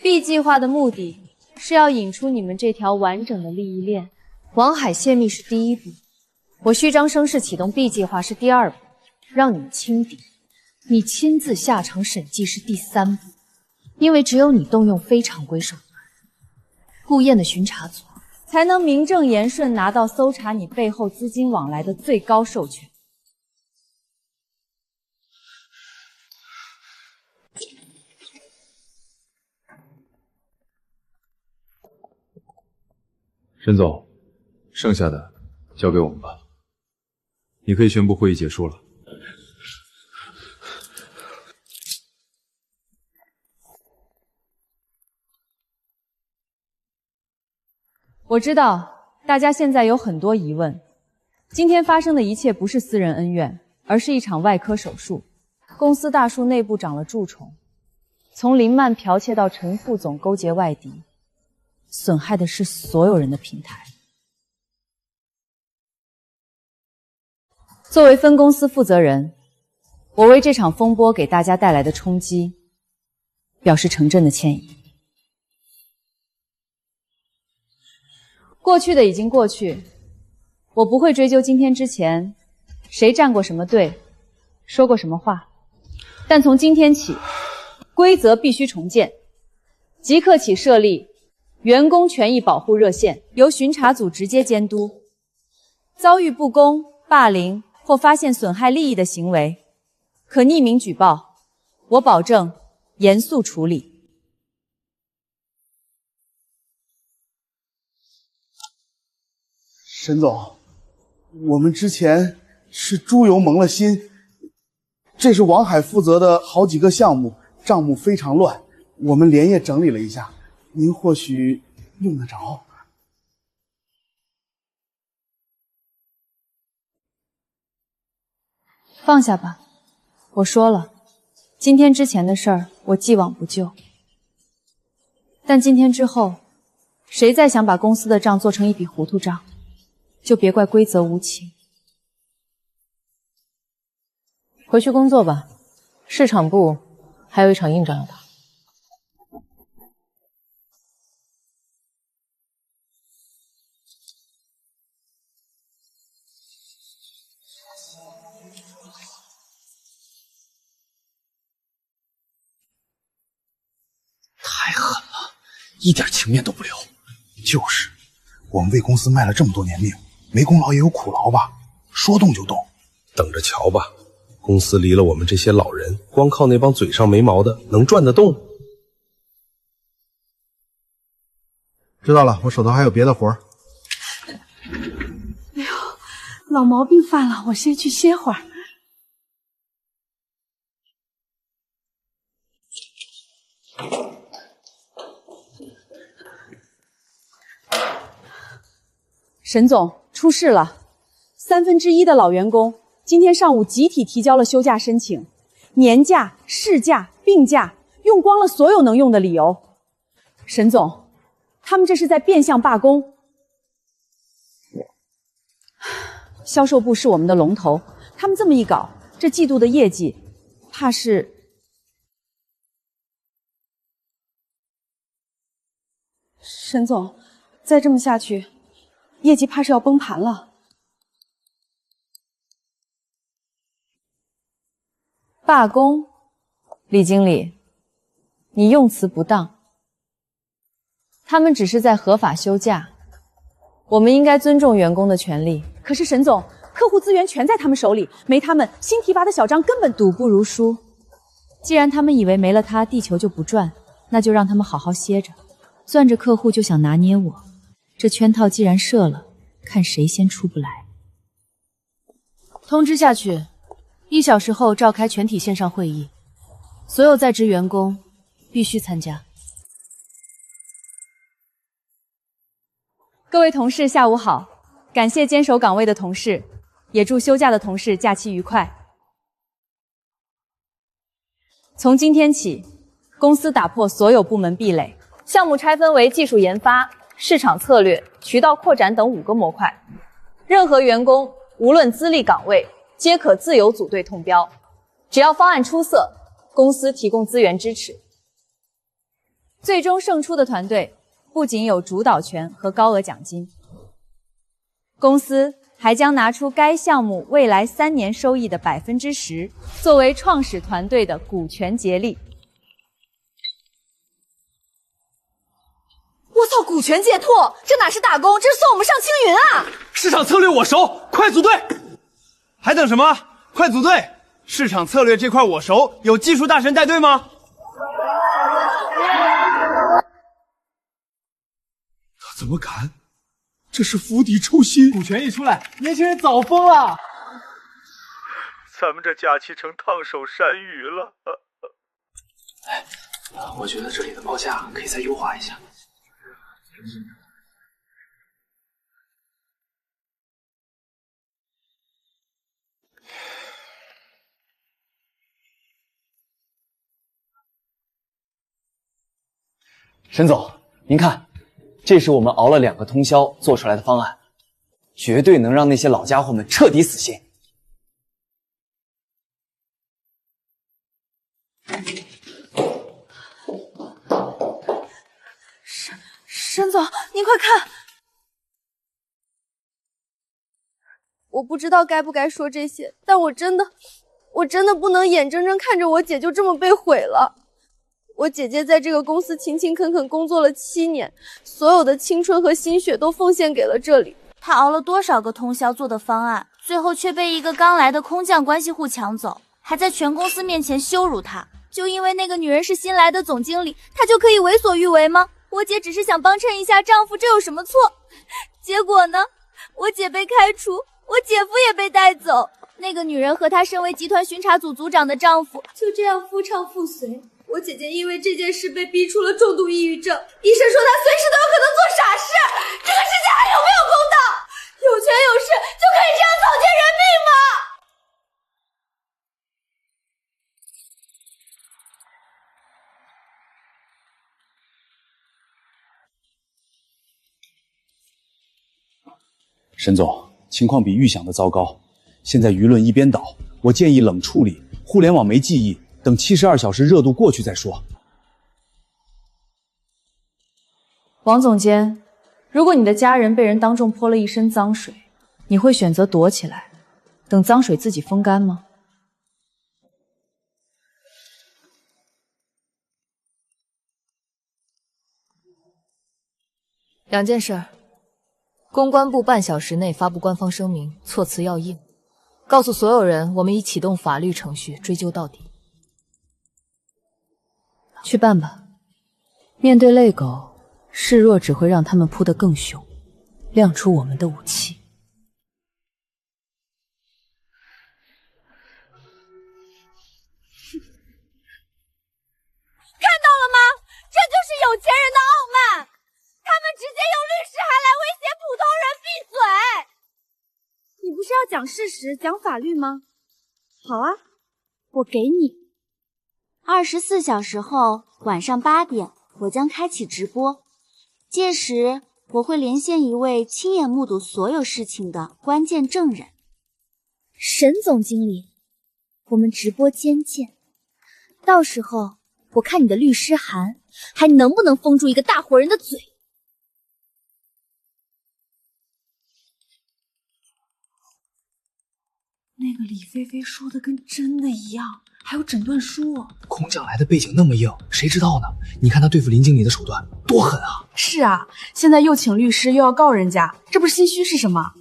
？B 计划的目的是要引出你们这条完整的利益链。王海泄密是第一步，我虚张声势启动 B 计划是第二步，让你们轻敌，你亲自下场审计是第三步。因为只有你动用非常规手段，顾燕的巡查组才能名正言顺拿到搜查你背后资金往来的最高授权。沈总，剩下的交给我们吧。你可以宣布会议结束了。我知道大家现在有很多疑问，今天发生的一切不是私人恩怨，而是一场外科手术。公司大树内部长了蛀虫，从林曼剽窃到陈副总勾结外敌，损害的是所有人的平台。作为分公司负责人，我为这场风波给大家带来的冲击，表示诚挚的歉意。过去的已经过去，我不会追究今天之前谁站过什么队，说过什么话。但从今天起，规则必须重建，即刻起设立员工权益保护热线，由巡查组直接监督。遭遇不公、霸凌或发现损害利益的行为，可匿名举报，我保证严肃处理。沈总，我们之前是猪油蒙了心，这是王海负责的好几个项目，账目非常乱，我们连夜整理了一下，您或许用得着。放下吧，我说了，今天之前的事儿我既往不咎。但今天之后，谁再想把公司的账做成一笔糊涂账，就别怪规则无情。回去工作吧，市场部还有一场硬仗要打。太狠了，一点情面都不留。就是，我们为公司卖了这么多年命，没功劳也有苦劳吧？说动就动，等着瞧吧。公司离了我们这些老人，光靠那帮嘴上没毛的，能转得动？知道了，我手头还有别的活儿。哎呦，老毛病犯了，我先去歇会儿。沈总，出事了！1/3的老员工今天上午集体提交了休假申请，年假、事假、病假用光了所有能用的理由。沈总，他们这是在变相罢工。销售部是我们的龙头，他们这么一搞，这季度的业绩怕是……沈总，再这么下去，业绩怕是要崩盘了。罢工，李经理，你用词不当。他们只是在合法休假，我们应该尊重员工的权利。可是沈总，客户资源全在他们手里，没他们，新提拔的小张根本赌不如输。既然他们以为没了他，地球就不转，那就让他们好好歇着。攥着客户就想拿捏我，这圈套既然设了，看谁先出不来。通知下去， 1小时后召开全体线上会议，所有在职员工必须参加。各位同事，下午好！感谢坚守岗位的同事，也祝休假的同事假期愉快。从今天起，公司打破所有部门壁垒，项目拆分为技术研发、市场策略、渠道扩展等5个模块。任何员工无论资历岗位，皆可自由组队通标。只要方案出色，公司提供资源支持。最终胜出的团队不仅有主导权和高额奖金，公司还将拿出该项目未来3年收益的10%，作为创始团队的股权竭力。我操！股权借拓，这哪是打工，这是送我们上青云啊！市场策略我熟，快组队！还等什么？快组队！市场策略这块我熟，有技术大神带队吗？他怎么敢？这是釜底抽薪！股权一出来，年轻人早疯了。咱们这假期成烫手山芋了。我觉得这里的报价可以再优化一下。沈总，您看，这是我们熬了2个通宵做出来的方案，绝对能让那些老家伙们彻底死心。沈总，您快看！我不知道该不该说这些，但我真的不能眼睁睁看着我姐就这么被毁了。我姐姐在这个公司勤勤恳恳工作了7年，所有的青春和心血都奉献给了这里。她熬了多少个通宵做的方案，最后却被一个刚来的空降关系户抢走，还在全公司面前羞辱她。就因为那个女人是新来的总经理，她就可以为所欲为吗？我姐只是想帮衬一下丈夫，这有什么错？结果呢？我姐被开除，我姐夫也被带走。那个女人和她身为集团巡查组组长的丈夫就这样夫唱妇随。我姐姐因为这件事被逼出了重度抑郁症，医生说她随时都有可能做傻事。这个世界还有没有公道？有权有势就可以这样草菅人命吗？沈总，情况比预想的糟糕，现在舆论一边倒，我建议冷处理，互联网没记忆，等72小时热度过去再说。王总监，如果你的家人被人当众泼了一身脏水，你会选择躲起来，等脏水自己风干吗？2件事。公关部半小时内发布官方声明，措辞要硬，告诉所有人我们已启动法律程序追究到底。去办吧。面对泪狗，示弱只会让他们扑得更凶，亮出我们的武器。看到了吗？这就是有钱人的傲慢，他们直接用律师函来威胁普通人闭嘴。你不是要讲事实、讲法律吗？好啊，我给你。24小时后晚上8点，我将开启直播，届时我会连线一位亲眼目睹所有事情的关键证人。沈总经理，我们直播间见。到时候我看你的律师函还能不能封住一个大活人的嘴。那个李菲菲说的跟真的一样，还有诊断书。空降来的背景那么硬，谁知道呢？你看他对付林经理的手段多狠啊！是啊，现在又请律师又要告人家，这不是心虚是什么？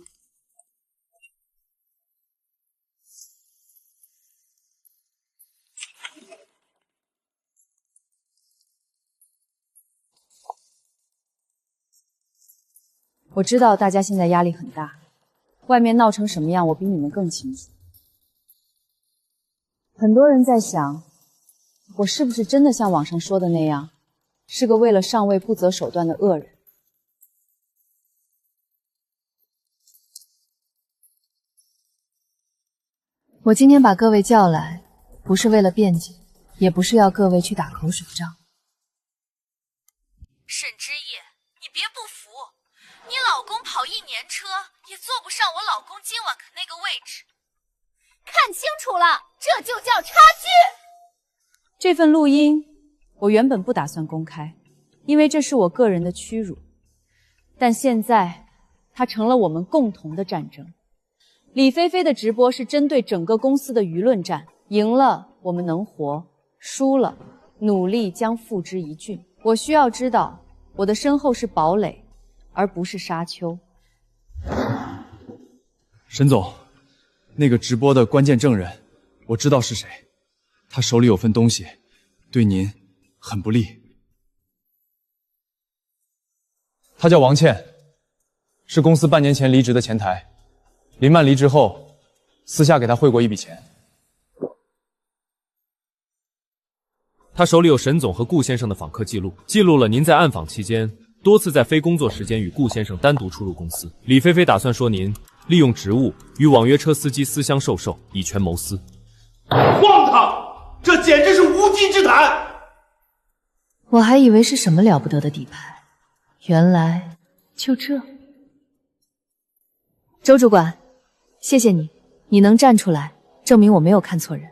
我知道大家现在压力很大，外面闹成什么样，我比你们更清楚。很多人在想，我是不是真的像网上说的那样，是个为了上位不择手段的恶人。我今天把各位叫来，不是为了辩解，也不是要各位去打口水仗。沈之夜，你别不服，你老公跑1年车也坐不上我老公今晚的那个位置。看清楚了，这就叫差距。这份录音我原本不打算公开，因为这是我个人的屈辱。但现在它成了我们共同的战争。李菲菲的直播是针对整个公司的舆论战，赢了我们能活，输了努力将付之一炬。我需要知道我的身后是堡垒，而不是沙丘。沈总，那个直播的关键证人，我知道是谁，他手里有份东西，对您很不利。他叫王倩，是公司半年前离职的前台。林曼离职后，私下给他汇过一笔钱。他手里有沈总和顾先生的访客记录，记录了您在暗访期间多次在非工作时间与顾先生单独出入公司。李菲菲打算说您利用职务与网约车司机私相授受，以权谋私。荒唐！这简直是无稽之谈！我还以为是什么了不得的底牌，原来就这。周主管，谢谢你，你能站出来，证明我没有看错人。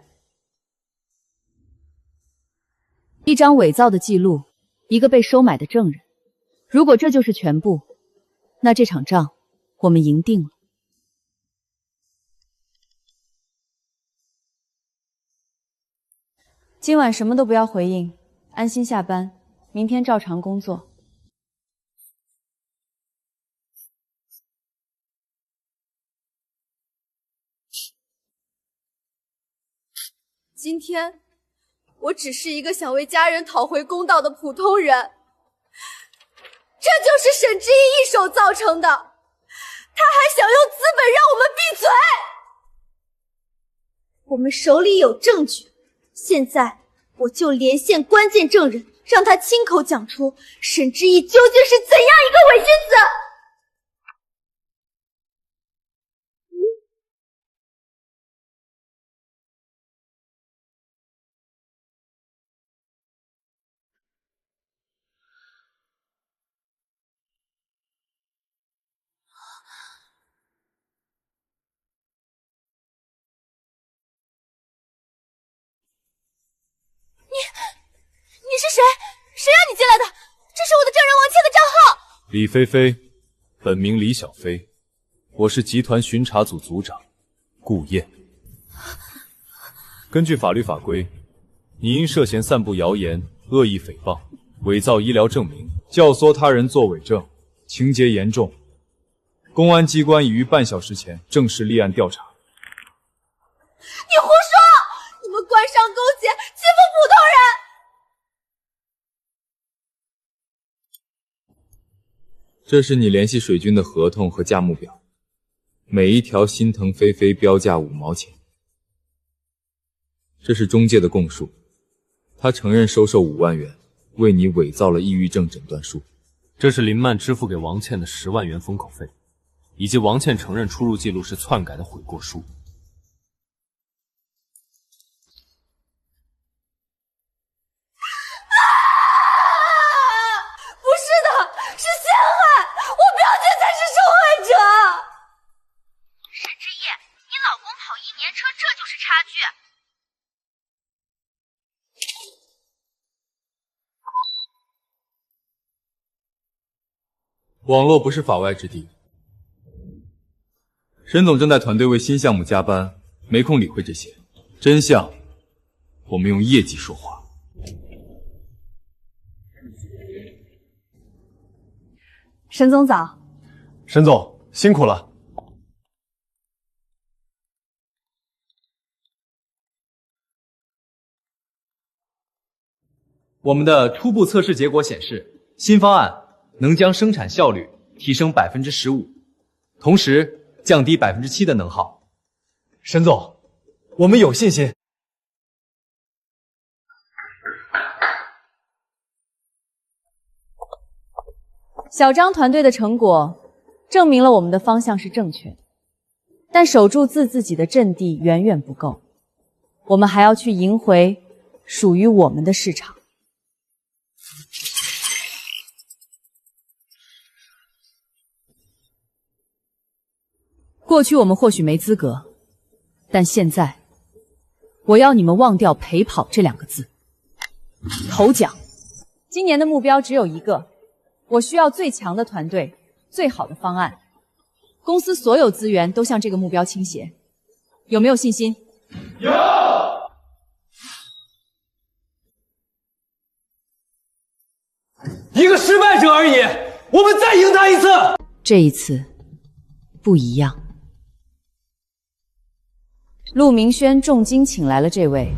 一张伪造的记录，一个被收买的证人，如果这就是全部，那这场仗我们赢定了。今晚什么都不要回应，安心下班，明天照常工作。今天我只是一个想为家人讨回公道的普通人，这就是沈之意一手造成的，他还想用资本让我们闭嘴。我们手里有证据，现在我就连线关键证人，让他亲口讲出沈之意究竟是怎样一个伪君子。你是谁？谁让你进来的？这是我的证人王倩的账号。李菲菲，本名李小飞，我是集团巡查组组长顾燕。根据法律法规，你因涉嫌散布谣言、恶意诽谤、伪造医疗证明、教唆他人作伪证，情节严重。公安机关已于半小时前正式立案调查。你胡说！你们官商勾结，欺负普通人！这是你联系水军的合同和价目表，每一条心疼菲菲标价5毛钱。这是中介的供述，他承认收受5万元，为你伪造了抑郁症诊断书。这是林曼支付给王倩的10万元封口费，以及王倩承认出入记录是篡改的悔过书。网络不是法外之地。沈总正带团队为新项目加班，没空理会这些。真相，我们用业绩说话。沈总早。沈总辛苦了。我们的初步测试结果显示，新方案能将生产效率提升15%，同时降低7%的能耗。沈总，我们有信心。小张团队的成果证明了我们的方向是正确的，但守住自己的阵地远远不够，我们还要去赢回属于我们的市场。过去我们或许没资格，但现在，我要你们忘掉陪跑这2个字。头奖，今年的目标只有一个，我需要最强的团队，最好的方案。公司所有资源都向这个目标倾斜，有没有信心？有。一个失败者而已，我们再赢他一次。这一次不一样。陆明轩重金请来了这位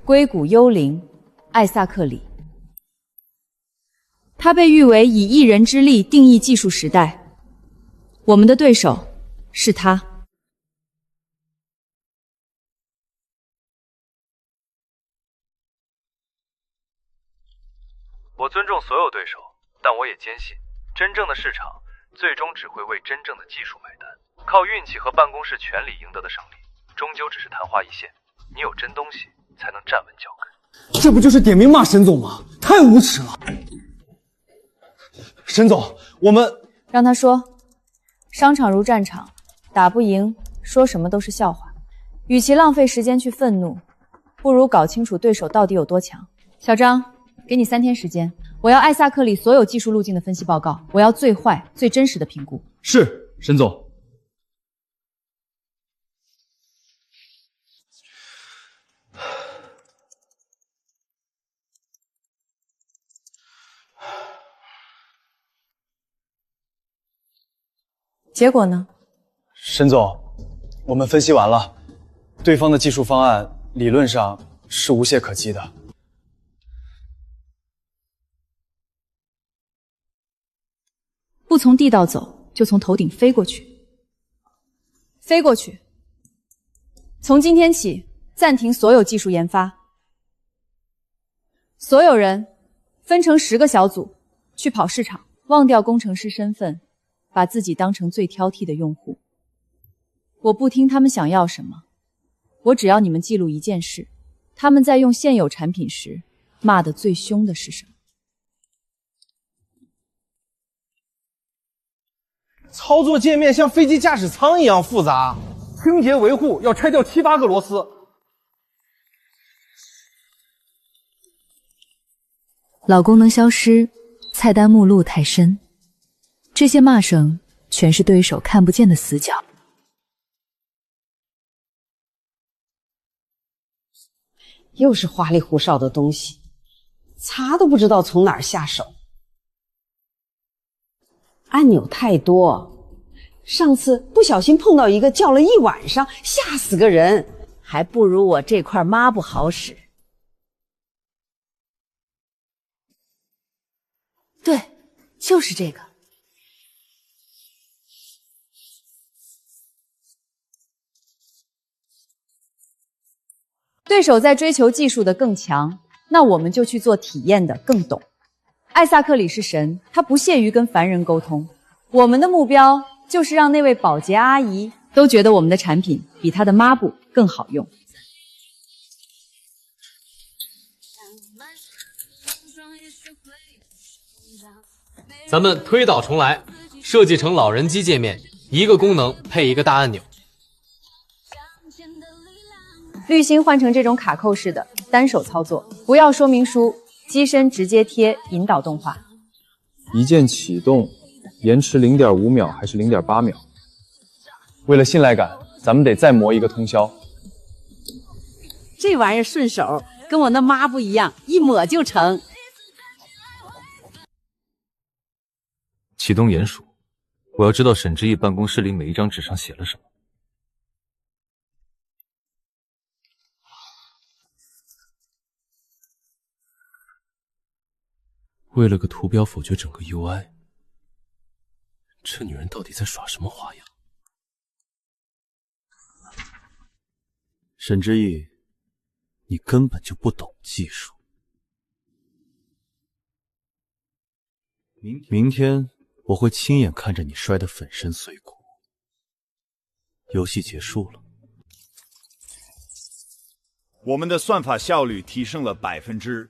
硅谷幽灵艾萨克里，他被誉为以一人之力定义技术时代。我们的对手是他。我尊重所有对手，但我也坚信，真正的市场最终只会为真正的技术买单。靠运气和办公室权力赢得的胜利，终究只是昙花一现。你有真东西，才能站稳脚跟。这不就是点名骂沈总吗？太无耻了！沈总，我们让他说。商场如战场，打不赢，说什么都是笑话。与其浪费时间去愤怒，不如搞清楚对手到底有多强。小张，给你3天时间，我要艾萨克里所有技术路径的分析报告，我要最坏、最真实的评估。是，沈总。结果呢？沈总，我们分析完了，对方的技术方案理论上是无懈可击的。不从地道走，就从头顶飞过去。飞过去。从今天起，暂停所有技术研发。所有人分成10个小组，去跑市场，忘掉工程师身份。把自己当成最挑剔的用户。我不听他们想要什么，我只要你们记录一件事：他们在用现有产品时，骂得最凶的是什么？操作界面像飞机驾驶舱一样复杂，清洁维护要拆掉7、8个螺丝。老功能消失，菜单目录太深。这些骂声全是对手看不见的死角。又是花里胡哨的东西，擦都不知道从哪儿下手。按钮太多，上次不小心碰到一个叫了1晚上，吓死个人，还不如我这块抹布好使。对，就是这个。对手在追求技术的更强，那我们就去做体验的更懂。艾萨克里是神，他不屑于跟凡人沟通。我们的目标就是让那位保洁阿姨都觉得我们的产品比她的抹布更好用。咱们推倒重来，设计成老人机界面，1个功能配1个大按钮。滤芯换成这种卡扣式的，单手操作，不要说明书，机身直接贴引导动画。一键启动，延迟0.5秒还是0.8秒？为了信赖感，咱们得再磨一个通宵。这玩意儿顺手，跟我那抹布一样，一抹就成。启动鼹鼠，我要知道沈之毅办公室里每一张纸上写了什么。为了个图标否决整个 UI， 这女人到底在耍什么花样？沈之毅，你根本就不懂技术。明天我会亲眼看着你摔得粉身碎骨。游戏结束了。我们的算法效率提升了400%。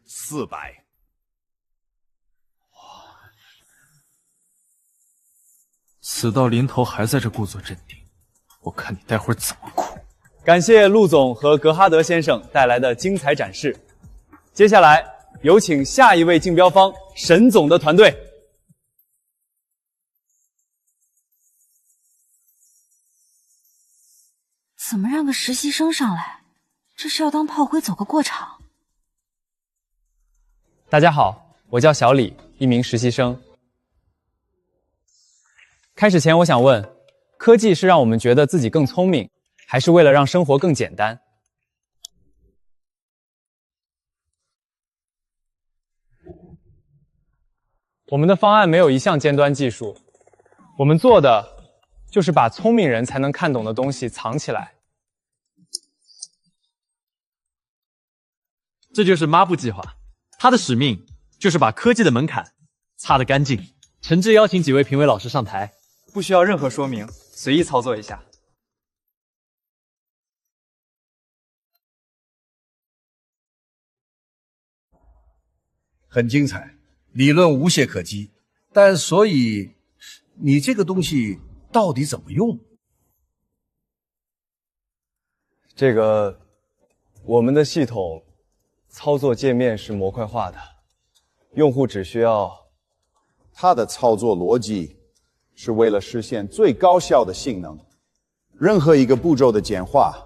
死到临头还在这故作镇定，我看你待会儿怎么哭。感谢陆总和格哈德先生带来的精彩展示。接下来有请下一位竞标方沈总的团队。怎么让个实习生上来？这是要当炮灰走个过场？大家好，我叫小李，一名实习生。开始前我想问，科技是让我们觉得自己更聪明，还是为了让生活更简单？我们的方案没有一项尖端技术，我们做的就是把聪明人才能看懂的东西藏起来。这就是抹布计划，它的使命就是把科技的门槛擦得干净。诚挚邀请几位评委老师上台，不需要任何说明，随意操作一下。很精彩，理论无懈可击，但所以你这个东西到底怎么用？这个，我们的系统操作界面是模块化的，用户只需要。它的操作逻辑是为了实现最高效的性能，任何一个步骤的简化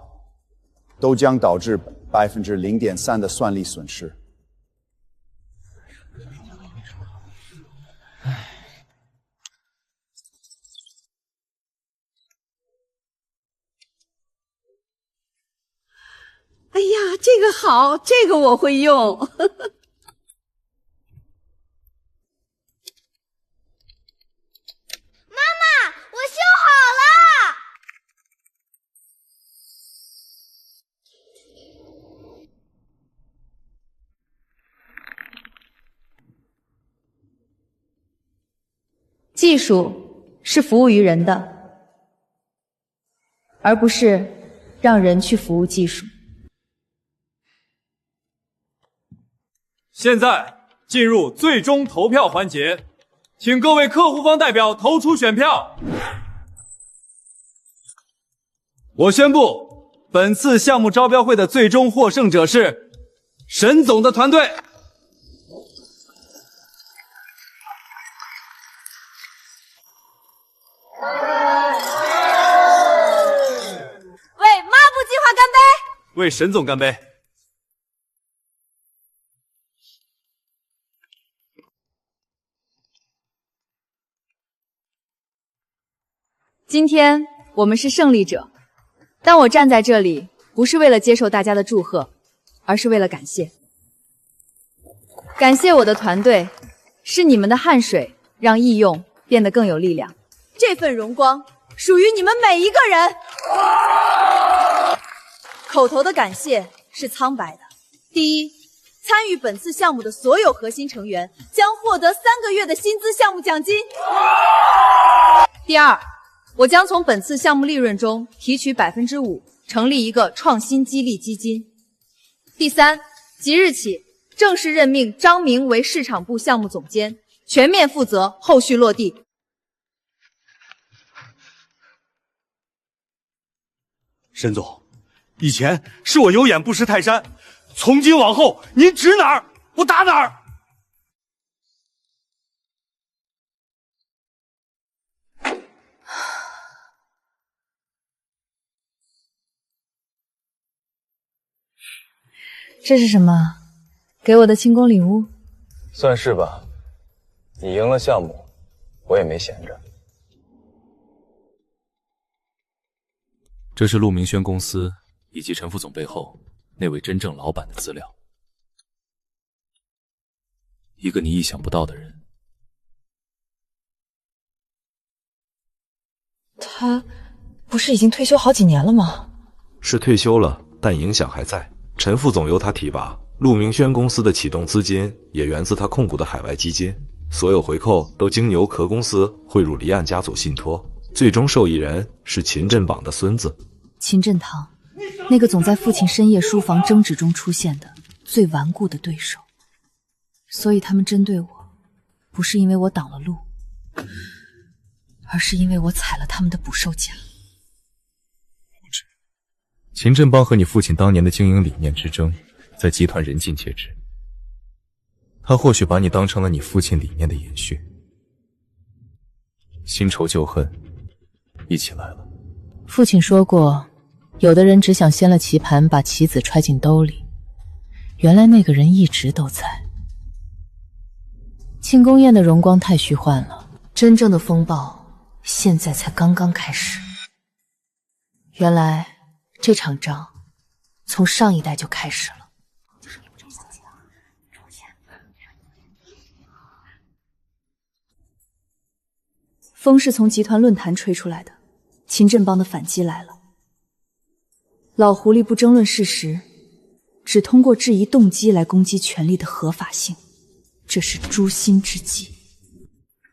都将导致0.3%的算力损失。哎呀，这个好，这个我会用。妈妈，我修好了。技术是服务于人的，而不是让人去服务技术。现在进入最终投票环节，请各位客户方代表投出选票。我宣布，本次项目招标会的最终获胜者是沈总的团队。为抹布计划干杯！为沈总干杯！今天我们是胜利者，但我站在这里不是为了接受大家的祝贺，而是为了感谢。感谢我的团队，是你们的汗水让易用变得更有力量。这份荣光属于你们每一个人。口头的感谢是苍白的。第一，参与本次项目的所有核心成员将获得3个月的薪资项目奖金。第二，我将从本次项目利润中提取5%，成立一个创新激励基金。第三，即日起正式任命张明为市场部项目总监，全面负责后续落地。沈总，以前是我有眼不识泰山，从今往后您指哪儿我打哪儿。这是什么？给我的庆功礼物？算是吧，你赢了项目，我也没闲着。这是陆明轩公司以及陈副总背后那位真正老板的资料。一个你意想不到的人。他不是已经退休好几年了吗？是退休了，但影响还在。陈副总由他提拔，陆明轩公司的启动资金也源自他控股的海外基金，所有回扣都经由壳公司汇入离岸家族信托，最终受益人是秦振榜的孙子秦振堂，那个总在父亲深夜书房争执中出现的最顽固的对手。所以他们针对我，不是因为我挡了路，而是因为我踩了他们的捕兽夹。秦振邦和你父亲当年的经营理念之争，在集团人尽皆知。他或许把你当成了你父亲理念的延续，新仇旧恨一起来了。父亲说过，有的人只想掀了棋盘，把棋子揣进兜里。原来那个人一直都在。庆功宴的荣光太虚幻了，真正的风暴现在才刚刚开始。原来这场仗从上一代就开始了。风是从集团论坛吹出来的，秦振邦的反击来了。老狐狸不争论事实，只通过质疑动机来攻击权力的合法性，这是诛心之计。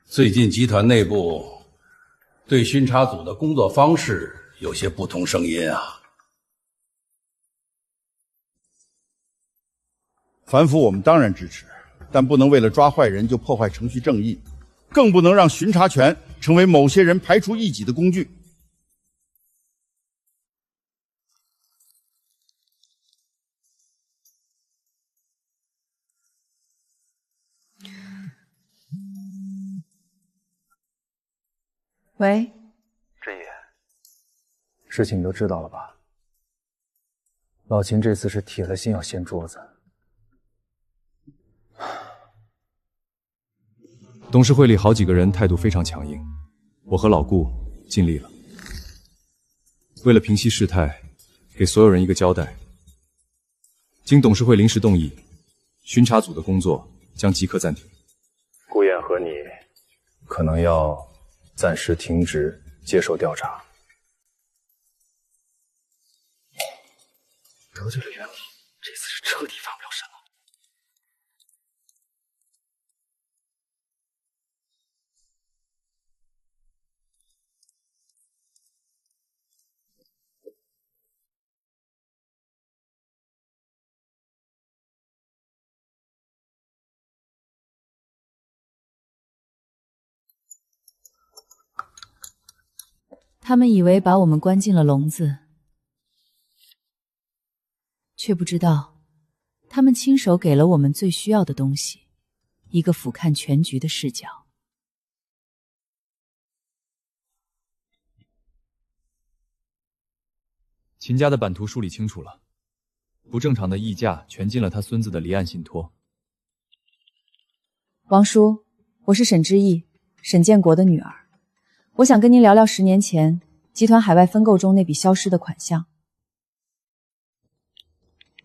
最近集团内部对巡查组的工作方式有些不同声音啊。反腐我们当然支持，但不能为了抓坏人就破坏程序正义，更不能让巡查权成为某些人排除异己的工具。喂，振野，事情你都知道了吧？老秦这次是铁了心要掀桌子。董事会里好几个人态度非常强硬，我和老顾尽力了。为了平息事态，给所有人一个交代，经董事会临时动议，巡查组的工作将即刻暂停。顾燕和你可能要暂时停职接受调查。得罪了元老，这次是彻底翻不了身了。他们以为把我们关进了笼子，却不知道，他们亲手给了我们最需要的东西，一个俯瞰全局的视角。秦家的版图梳理清楚了，不正常的溢价全进了他孙子的离岸信托。王叔，我是沈之意，沈建国的女儿。我想跟您聊聊10年前集团海外分购中那笔消失的款项。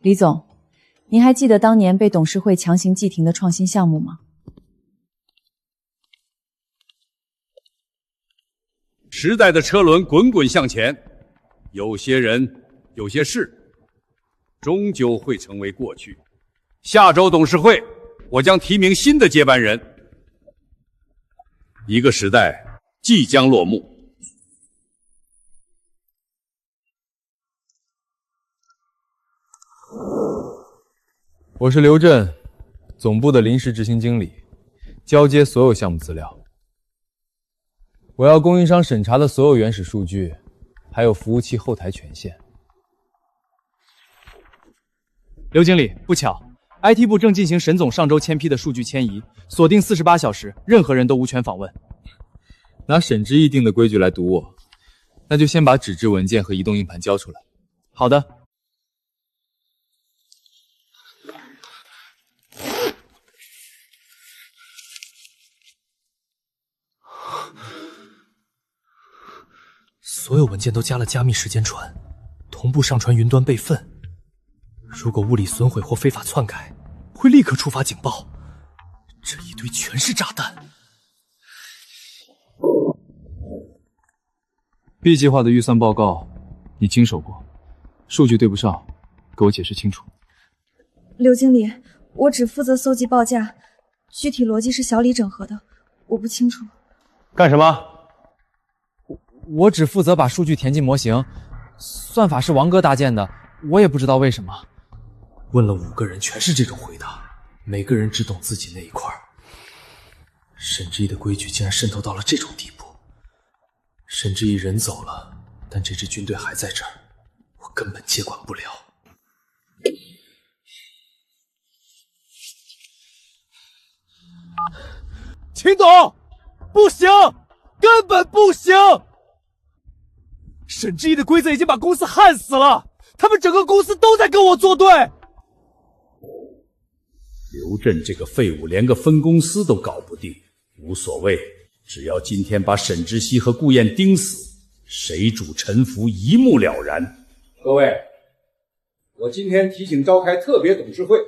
李总，您还记得当年被董事会强行祭停的创新项目吗？时代的车轮滚滚向前，有些人，有些事，终究会成为过去。下周董事会，我将提名新的接班人。一个时代即将落幕。我是刘震，总部的临时执行经理，交接所有项目资料。我要供应商审查的所有原始数据，还有服务器后台权限。刘经理，不巧 ，IT 部正进行沈总上周签批的数据迁移，锁定48小时，任何人都无权访问。拿沈之意定的规矩来堵我，那就先把纸质文件和移动硬盘交出来。好的。所有文件都加了加密时间传，同步上传云端备份。如果物理损毁或非法篡改，会立刻触发警报。这一堆全是炸弹。B 计划的预算报告你经手过，数据对不上，给我解释清楚。刘经理，我只负责搜集报价，具体逻辑是小李整合的，我不清楚。干什么？我只负责把数据填进模型，算法是王哥搭建的，我也不知道为什么。问了5个人，全是这种回答，每个人只懂自己那一块。沈之意的规矩竟然渗透到了这种地步。沈之意人走了，但这支军队还在这儿，我根本接管不了。秦总，不行，根本不行！沈之意的规则已经把公司焊死了，他们整个公司都在跟我作对。刘震这个废物连个分公司都搞不定，无所谓，只要今天把沈之熙和顾燕盯死，谁主沉浮一目了然。各位，我今天提醒召开特别董事会，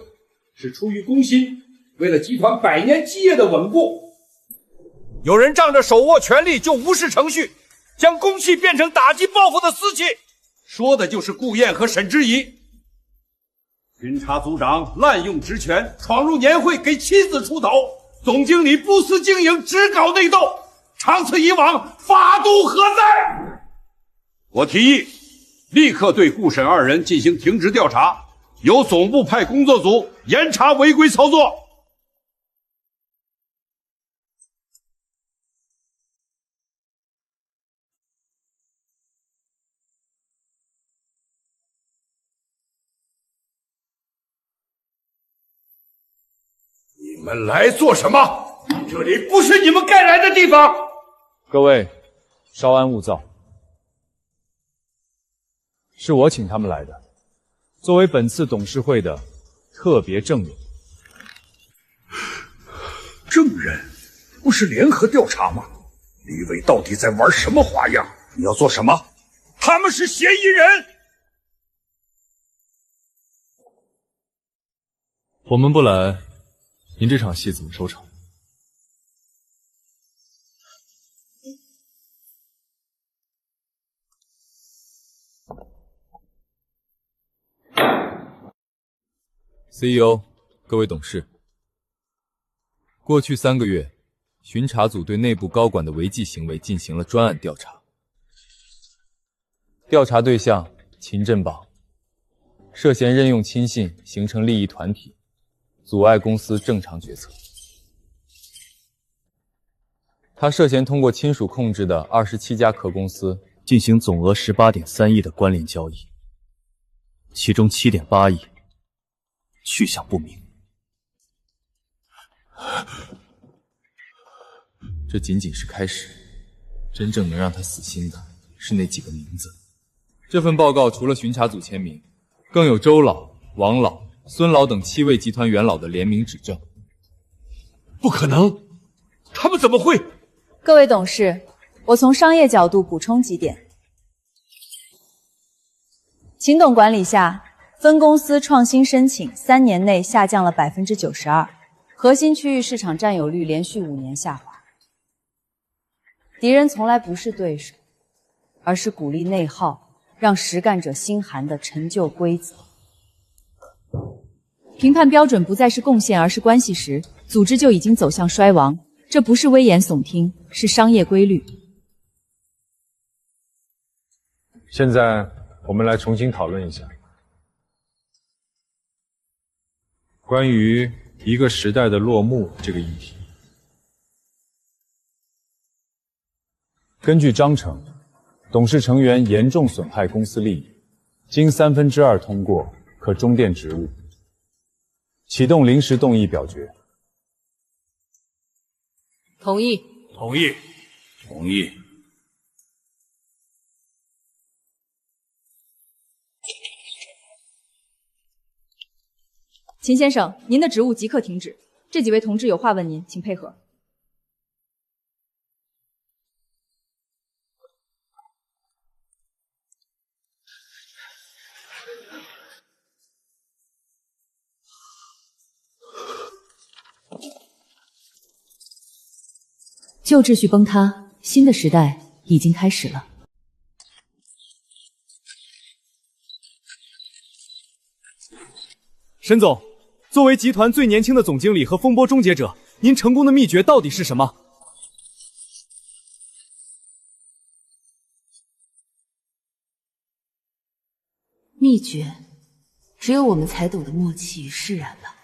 是出于公心，为了集团100年基业的稳固。有人仗着手握权力就无视程序，将公器变成打击报复的私器，说的就是顾燕和沈之仪。巡查组长滥用职权，闯入年会给妻子出头，总经理不思经营，只搞内斗，长此以往，法度何在？我提议立刻对顾沈2人进行停职调查，由总部派工作组严查违规操作。你们来做什么？这里不是你们该来的地方。各位，稍安勿躁。是我请他们来的，作为本次董事会的特别证人。证人？不是联合调查吗？李伟到底在玩什么花样？你要做什么？他们是嫌疑人。我们不来，您这场戏怎么收场？CEO， 各位董事，过去3个月，巡查组对内部高管的违纪行为进行了专案调查。调查对象秦振榜，涉嫌任用亲信形成利益团体，阻碍公司正常决策。他涉嫌通过亲属控制的27家壳公司进行总额18.3亿的关联交易，其中7.8亿去向不明。这仅仅是开始，真正能让他死心的是那几个名字。这份报告除了巡查组签名，更有周老、王老、孙老等7位集团元老的联名指证。不可能，他们怎么会？各位董事，我从商业角度补充几点。秦董管理下，分公司创新申请3年内下降了92%，核心区域市场占有率连续5年下滑。敌人从来不是对手，而是鼓励内耗，让实干者心寒的陈旧规则。评判标准不再是贡献，而是关系时，组织就已经走向衰亡。这不是危言耸听，是商业规律。现在我们来重新讨论一下关于一个时代的落幕这个议题。根据章程，董事成员严重损害公司利益，经2/3通过，可终电职务。启动临时动议表决。同意。同意。同意。秦先生，您的职务即刻停止。这几位同志有话问您，请配合。旧秩序崩塌，新的时代已经开始了。沈总，作为集团最年轻的总经理和风波终结者，您成功的秘诀到底是什么？秘诀，只有我们才懂的默契与释然了。